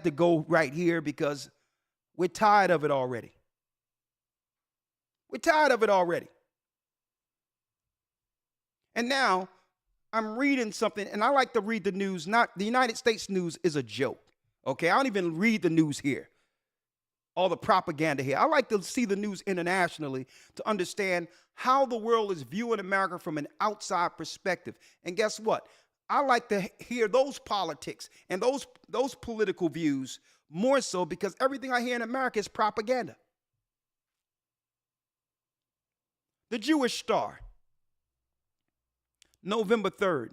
to go right here because we're tired of it already. We're tired of it already. And now I'm reading something, and I like to read the news. Not the United States news is a joke. Okay, I don't even read the news here. all the propaganda here. I like to see the news internationally to understand how the world is viewing America from an outside perspective. And guess what? I like to hear those politics and those political views more so, because everything I hear in America is propaganda. The Jewish Star, November 3rd.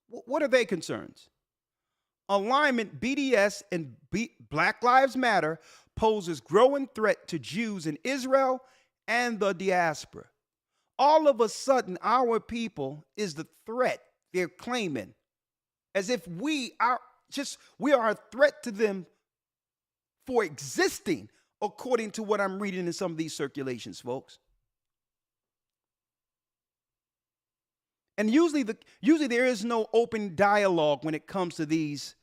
What are their concerns? Alignment, BDS, and Black Lives Matter poses growing threat to Jews in Israel and the diaspora. All of a sudden, our people is the threat they're claiming, as if we are a threat to them for existing, according to what I'm reading in some of these circulations, folks. And usually there is no open dialogue when it comes to these,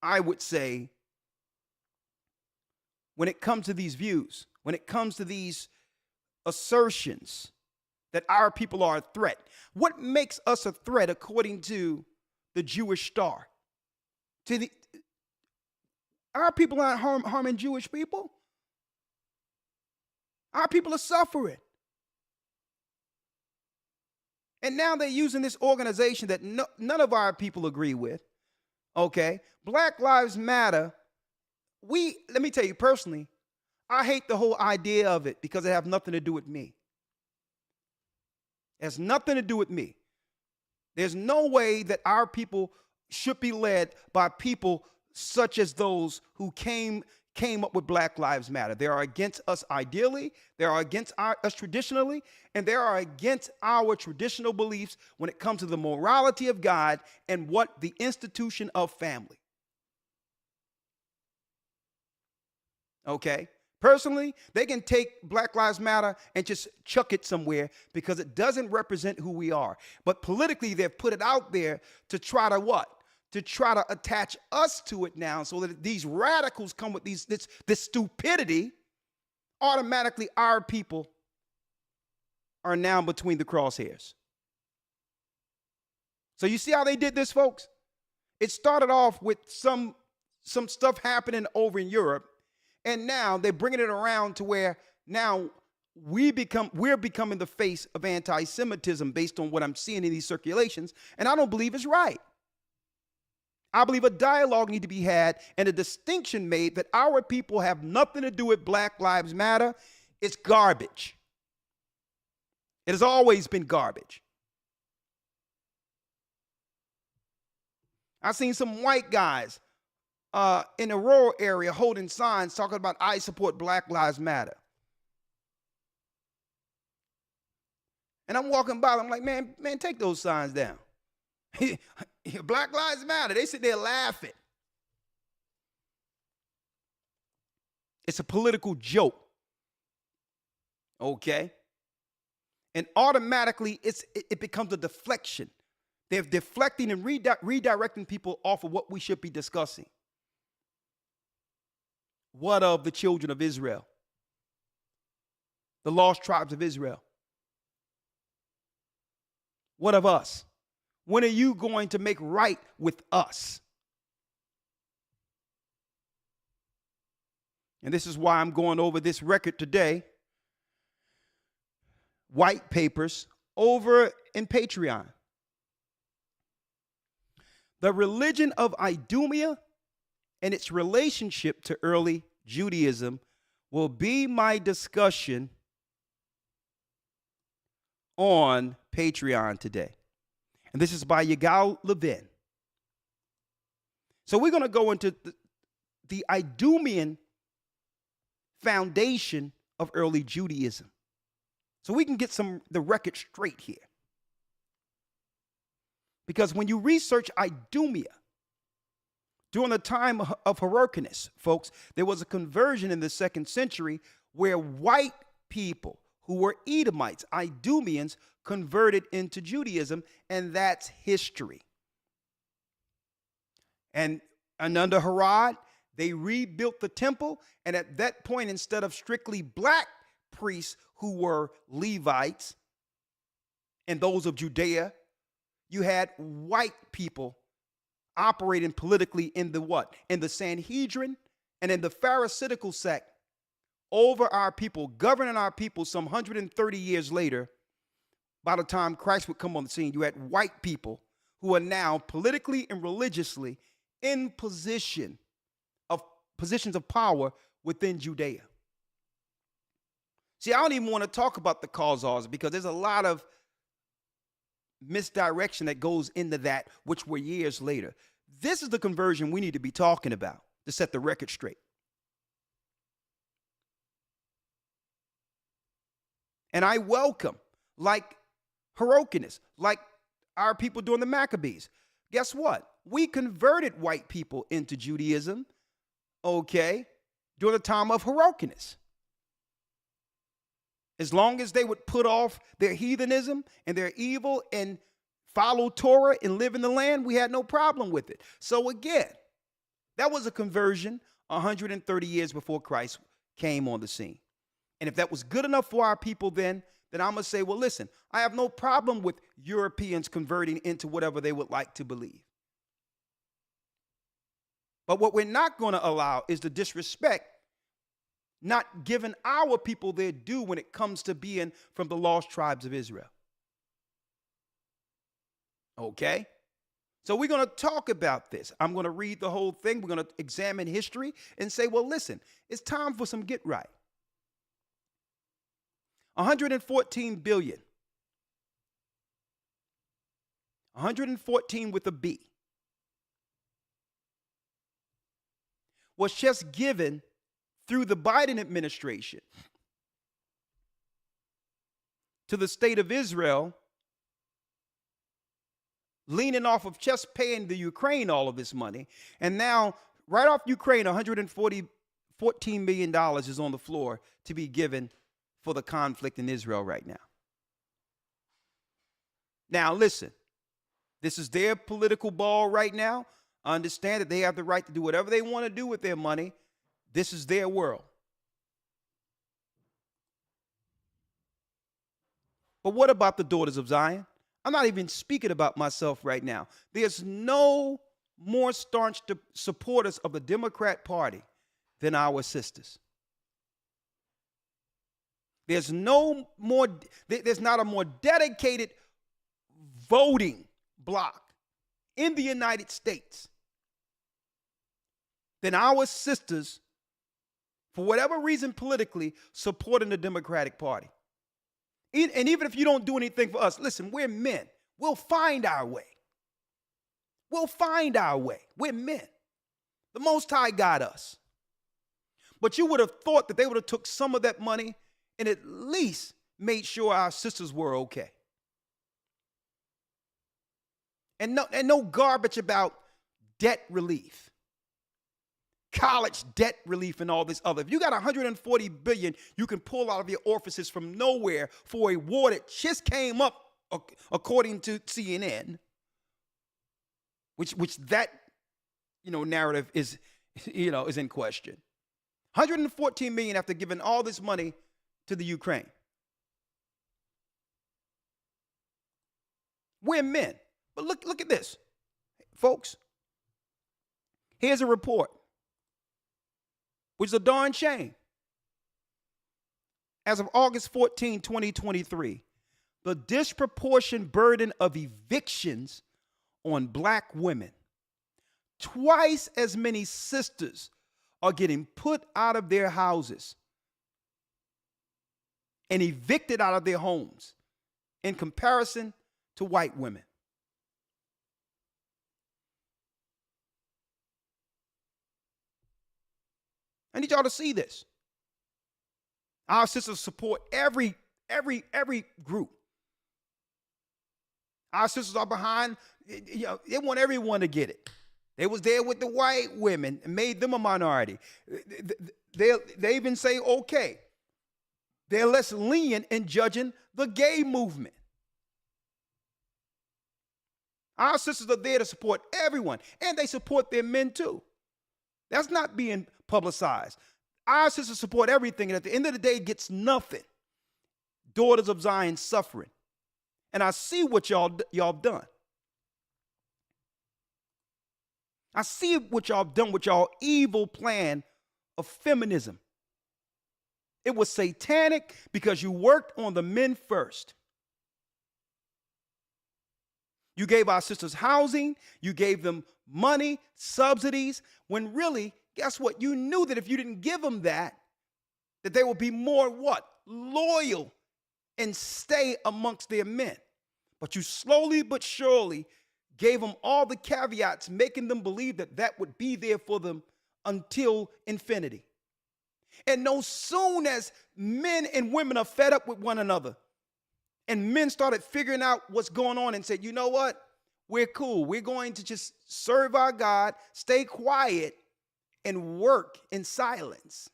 I would say, when it comes to these views, when it comes to these assertions that our people are a threat. What makes us a threat according to the Jewish Star? Our people aren't harming Jewish people. Our people are suffering. And now they're using this organization that none of our people agree with. Okay? Black Lives Matter. Let me tell you personally, I hate the whole idea of it because it has nothing to do with me. It has nothing to do with me. There's no way that our people should be led by people such as those who came up with Black Lives Matter. They are against us ideally, they are against us traditionally, and they are against our traditional beliefs when it comes to the morality of God and what the institution of family. Okay? Personally, they can take Black Lives Matter and just chuck it somewhere because it doesn't represent who we are. But politically, they've put it out there to try to what? To try to attach us to it now, so that these radicals come with this stupidity. Automatically, our people are now between the crosshairs. So you see how they did this, folks? It started off with some stuff happening over in Europe, and now they're bringing it around to where now we're becoming the face of anti-Semitism based on what I'm seeing in these circulations, and I don't believe it's right. I believe a dialogue needs to be had and a distinction made that our people have nothing to do with Black Lives Matter. It's garbage. It has always been garbage. I've seen some white guys in a rural area holding signs talking about, I support Black Lives Matter. And I'm walking by, I'm like, man, take those signs down. Black Lives Matter. They sit there laughing. It's a political joke. Okay? And automatically it becomes a deflection. They're deflecting and redirecting people off of what we should be discussing. What of the children of Israel? The lost tribes of Israel? What of us? When are you going to make right with us? And this is why I'm going over this record today. White papers over in Patreon. The religion of Idumea and its relationship to early Judaism will be my discussion on Patreon today. And this is by Yigal Levin. So we're going to go into the Idumean foundation of early Judaism. So we can get the record straight here. Because when you research Idumea, during the time of Hyrcanus, folks, there was a conversion in the 2nd century where white people who were Edomites, Idumeans, converted into Judaism, and that's history. And under Herod, they rebuilt the temple, and at that point, instead of strictly black priests who were Levites and those of Judea, you had white people operating politically in the what? In the Sanhedrin and in the Pharisaical sect over our people, governing our people some 130 years later, by the time Christ would come on the scene, you had white people who are now politically and religiously in positions of power within Judea. See, I don't even want to talk about the Khazars because there's a lot of misdirection that goes into that, which were years later. This is the conversion we need to be talking about to set the record straight. And I welcome, like Hyrcanus, like our people during the Maccabees. Guess what? We converted white people into Judaism, okay, during the time of Hyrcanus. As long as they would put off their heathenism and their evil and follow Torah and live in the land, we had no problem with it. So again, that was a conversion 130 years before Christ came on the scene. And if that was good enough for our people then I'm going to say, well, listen, I have no problem with Europeans converting into whatever they would like to believe. But what we're not going to allow is the disrespect, not giving our people their due when it comes to being from the lost tribes of Israel. Okay? So we're going to talk about this. I'm going to read the whole thing. We're going to examine history and say, well, listen, it's time for some get right. 114 billion. 114 with a B. Was just given through the Biden administration to the state of Israel, leaning off of just paying the Ukraine all of this money. And now, right off Ukraine, $14 million is on the floor to be given for the conflict in Israel right now. Now, listen, this is their political ball right now. I understand that they have the right to do whatever they want to do with their money. This is their world. But what about the daughters of Zion? I'm not even speaking about myself right now. There's no more staunch supporters of the Democrat Party than our sisters. There's not a more dedicated voting bloc in the United States than our sisters, for whatever reason politically, supporting the Democratic Party. And even if you don't do anything for us, listen, we're men. We'll find our way. We'll find our way. We're men. The Most High got us. But you would have thought that they would have took some of that money and at least made sure our sisters were okay. And no garbage about debt relief, college debt relief, and all this other. If you got 140 billion you can pull out of your orifices from nowhere for a war that just came up, according to CNN, which that narrative is in question. 114 million after giving all this money to the Ukraine. We're men. But look at this, folks. Here's a report, which is a darn shame. As of August 14, 2023, the disproportionate burden of evictions on black women. Twice as many sisters are getting put out of their houses and evicted out of their homes in comparison to white women. I need y'all to see this. Our sisters support every group. Our sisters are behind, they want everyone to get it. They was there with the white women and made them a minority. They even say, okay, they're less lenient in judging the gay movement. Our sisters are there to support everyone, and they support their men too. That's not being publicized. Our sisters support everything, and at the end of the day, gets nothing. Daughters of Zion suffering. And I see what y'all done. I see what y'all done with y'all evil plan of feminism. It was satanic because you worked on the men first. You gave our sisters housing, you gave them money, subsidies, when really, guess what? You knew that if you didn't give them that they would be more what? Loyal and stay amongst their men. But you slowly but surely gave them all the caveats, making them believe that that would be there for them until infinity. And no soon as men and women are fed up with one another, and men started figuring out what's going on and said, you know what? We're cool. We're going to just serve our God, stay quiet, and work in silence.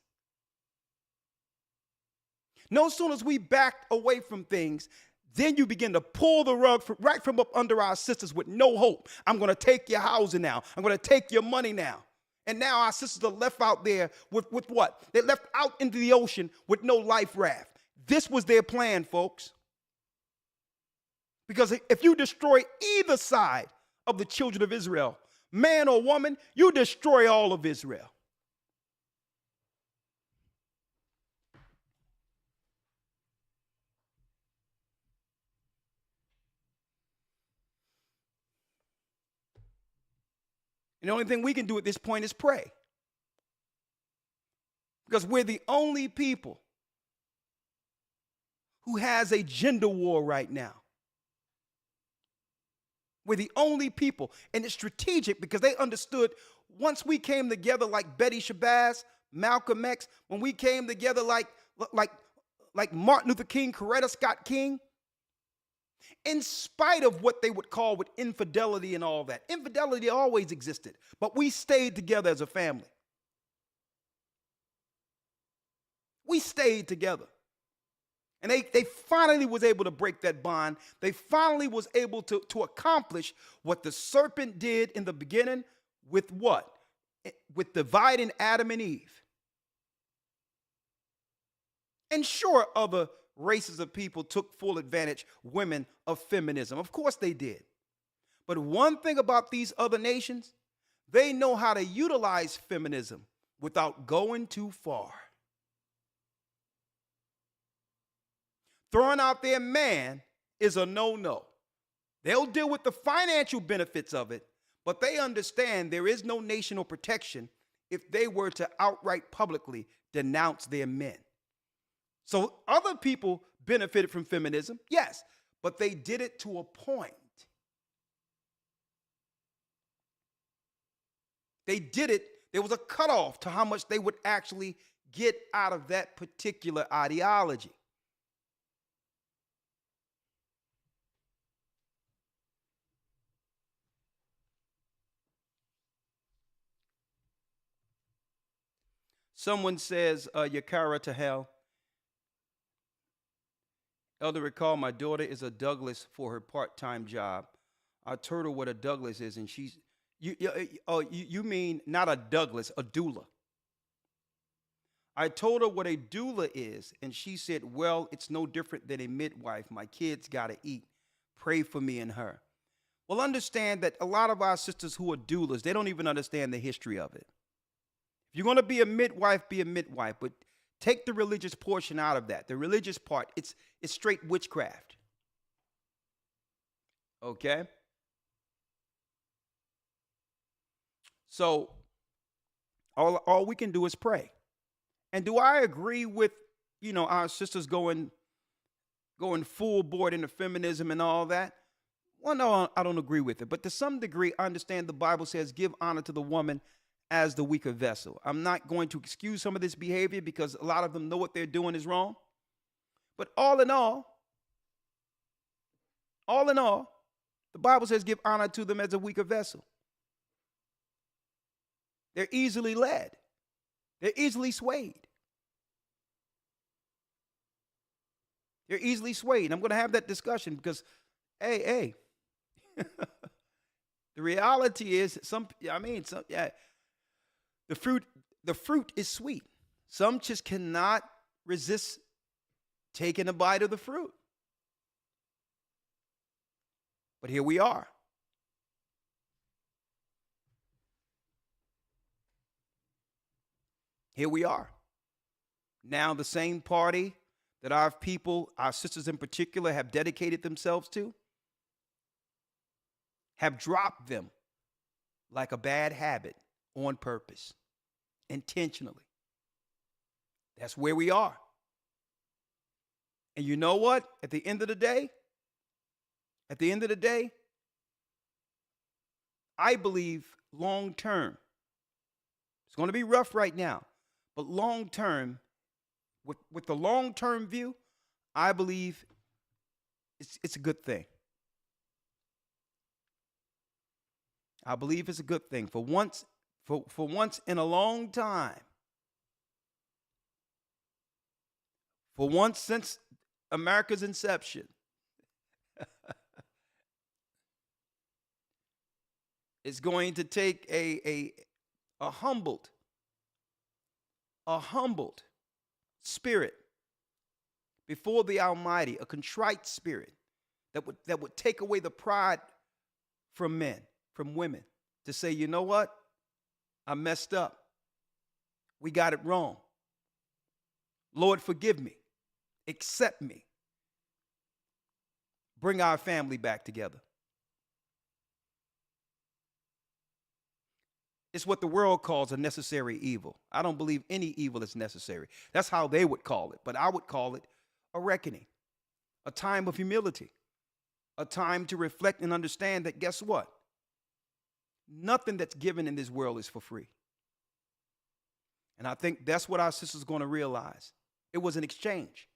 No sooner as we backed away from things, then you begin to pull the rug right from up under our sisters with no hope. I'm going to take your housing now. I'm going to take your money now. And now our sisters are left out there with what? They're left out into the ocean with no life raft. This was their plan, folks. Because if you destroy either side of the children of Israel, man or woman, you destroy all of Israel. And the only thing we can do at this point is pray. Because we're the only people who has a gender war right now. We're the only people, and it's strategic because they understood once we came together like Betty Shabazz, Malcolm X, when we came together like Martin Luther King, Coretta Scott King, in spite of what they would call with infidelity and all that. Infidelity always existed, but we stayed together as a family. We stayed together. And they finally was able to break that bond. They finally was able to accomplish what the serpent did in the beginning with what? With dividing Adam and Eve. And sure, other races of people took full advantage, women, of feminism. Of course they did. But one thing about these other nations, they know how to utilize feminism without going too far. Throwing out their man is a no-no. They'll deal with the financial benefits of it, but they understand there is no national protection if they were to outright publicly denounce their men. So other people benefited from feminism, yes, but they did it to a point. They did it, there was a cutoff to how much they would actually get out of that particular ideology. Someone says, Yakara to hell. Elder, recall my daughter is a Douglas for her part-time job. I told her what a Douglas is, and she's, you mean not a Douglas, a doula. I told her what a doula is, and she said, well, it's no different than a midwife. My kids got to eat. Pray for me and her. Well, understand that a lot of our sisters who are doulas, they don't even understand the history of it. If you're going to be a midwife, be a midwife, but take the religious portion out of that. The religious part, it's straight witchcraft. Okay? So all we can do is pray. And do I agree with, our sisters going full board into feminism and all that? Well, no, I don't agree with it. But to some degree, I understand the Bible says give honor to the woman as the weaker vessel. I'm not going to excuse some of this behavior because a lot of them know what they're doing is wrong. But all in all, the Bible says give honor to them as a weaker vessel. They're easily led. They're easily swayed. They're easily swayed. I'm going to have that discussion because, hey, the reality is the fruit is sweet. Some just cannot resist taking a bite of the fruit. But here we are. Here we are. Now the same party that our people, our sisters in particular, have dedicated themselves to, have dropped them like a bad habit on purpose, intentionally. That's where we are. And you know what? At the end of the day, I believe long term, it's going to be rough right now, but long term, with the long term view, I believe it's a good thing. I believe it's a good thing. For once in a long time, for once since America's inception, it's going to take a humbled spirit before the Almighty, a contrite spirit that would take away the pride from men, from women, to say, you know what? I messed up. We got it wrong. Lord, forgive me. Accept me. Bring our family back together. It's what the world calls a necessary evil. I don't believe any evil is necessary. That's how they would call it. But I would call it a reckoning, a time of humility, a time to reflect and understand that, guess what? Nothing that's given in this world is for free. And I think that's what our sisters are going to realize. It was an exchange.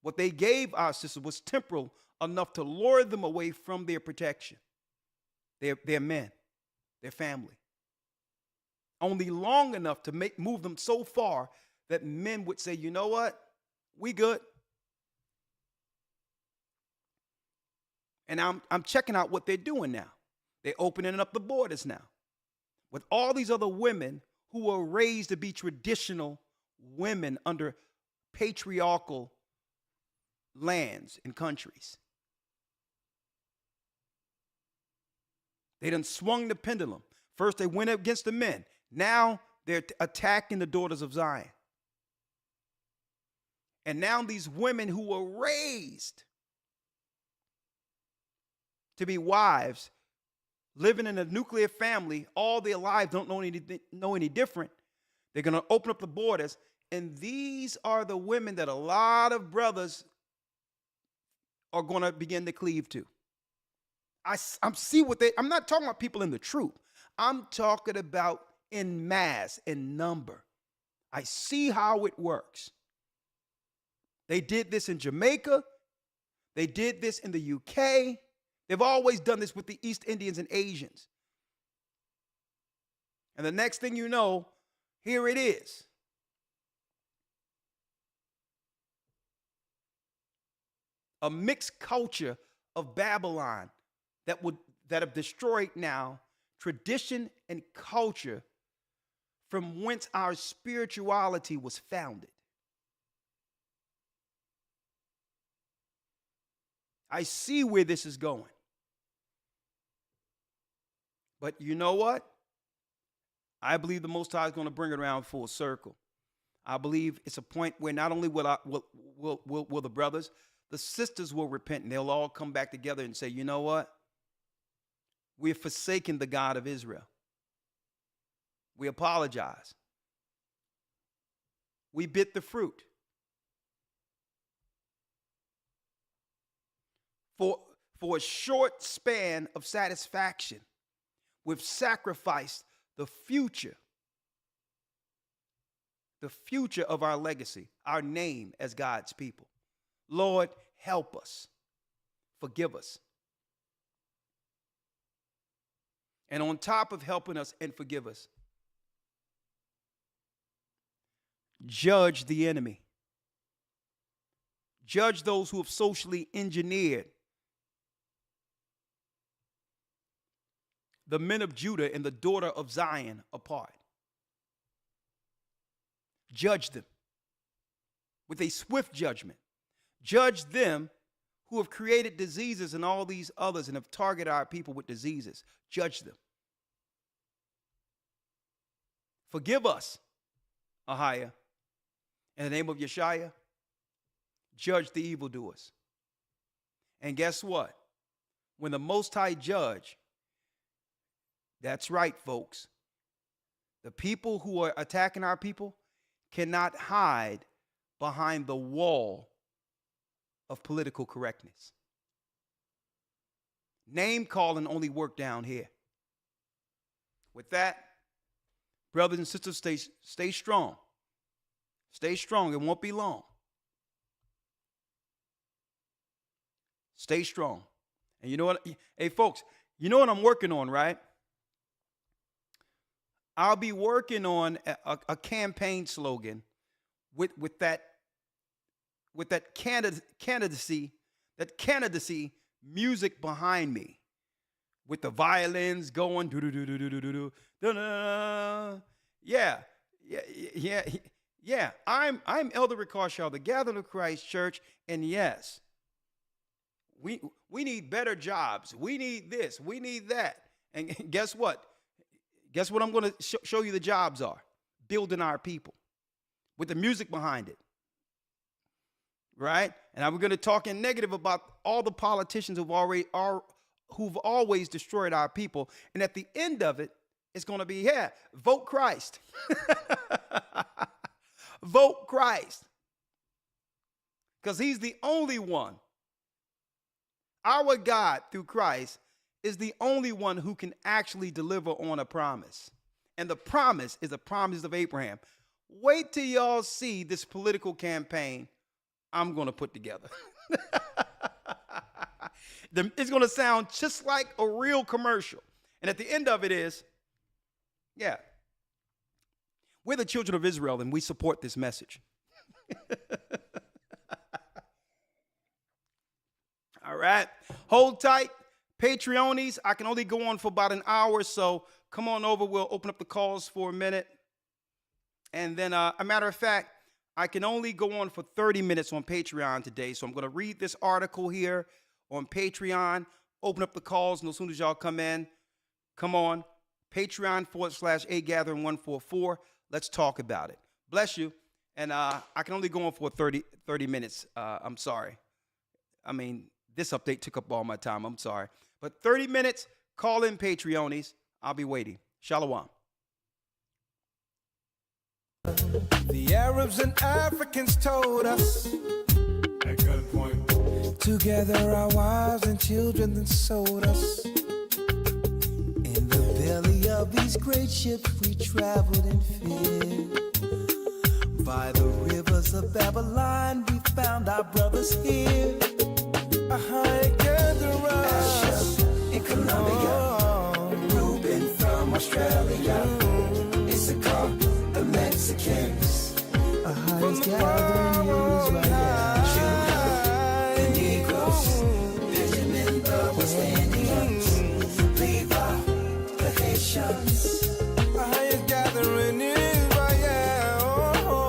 What they gave our sisters was temporal enough to lure them away from their protection, their men, their family. Only long enough to move them so far that men would say, you know what? We good. And I'm checking out what they're doing now. They're opening up the borders now with all these other women who were raised to be traditional women under patriarchal lands and countries. They done swung the pendulum. First they went against the men. Now they're attacking the daughters of Zion. And now these women who were raised to be wives, living in a nuclear family all their lives, don't know any different. They're going to open up the borders. And these are the women that a lot of brothers are going to begin to cleave to. I'm not talking about people in the truth. I'm talking about in mass, in number. I see how it works. They did this in Jamaica. They did this in the UK. They've always done this with the East Indians and Asians. And the next thing you know, here it is. A mixed culture of Babylon that have destroyed now tradition and culture from whence our spirituality was founded. I see where this is going. But you know what? I believe the Most High is going to bring it around full circle. I believe it's a point where not only will the brothers, the sisters will repent, and they'll all come back together and say, you know what? We've forsaken the God of Israel. We apologize. We bit the fruit. For a short span of satisfaction, we've sacrificed the future of our legacy, our name as God's people. Lord, help us. Forgive us. And on top of helping us and forgive us, judge the enemy. Judge those who have socially engineered the men of Judah and the daughter of Zion apart. Judge them with a swift judgment. Judge them who have created diseases and all these others and have targeted our people with diseases. Judge them. Forgive us Ahiah, in the name of Yeshua, judge the evildoers. And guess what? When the Most High judge, that's right, folks, the people who are attacking our people cannot hide behind the wall of political correctness. Name calling only work down here. With that, brothers and sisters, stay strong. Stay strong. It won't be long. Stay strong. And you know what? Hey, folks, you know what I'm working on, right? I'll be working on a campaign slogan with that candidacy music behind me, with the violins going do do do do do do do do. Yeah. I'm Elder Rick Harshaw, the Gathering of Christ Church, and yes, we need better jobs. We need this. We need that. And guess what? Guess what I'm going to show you the jobs are? Building our people with the music behind it. Right? And I'm going to talk in negative about all the politicians who've always destroyed our people. And at the end of it, it's going to be, vote Christ. Vote Christ. Because he's the only one. Our God, through Christ, is the only one who can actually deliver on a promise. And the promise is a promise of Abraham. Wait till y'all see this political campaign I'm going to put together. It's going to sound just like a real commercial. And at the end of it is, we're the children of Israel and we support this message. All right. Hold tight. Patreonies, I can only go on for about an hour, so come on over. We'll open up the calls for a minute. And then, a matter of fact, I can only go on for 30 minutes on Patreon today, so I'm going to read this article here on Patreon, open up the calls, and as soon as y'all come in, come on, Patreon.com/AGathering144. Let's talk about it. Bless you. And I can only go on for 30 minutes. I'm sorry. I mean, this update took up all my time. I'm sorry. But 30 minutes, call in Patreonies. I'll be waiting. Shalom. The Arabs and Africans told us at gunpoint to gather our wives and children, then sold us. In the belly of these great ships we traveled in fear. By the rivers of Babylon we found our brothers here. Asher in Colombia, Reuben from Australia, Issachar, the Mexicans, from the gathering Israel.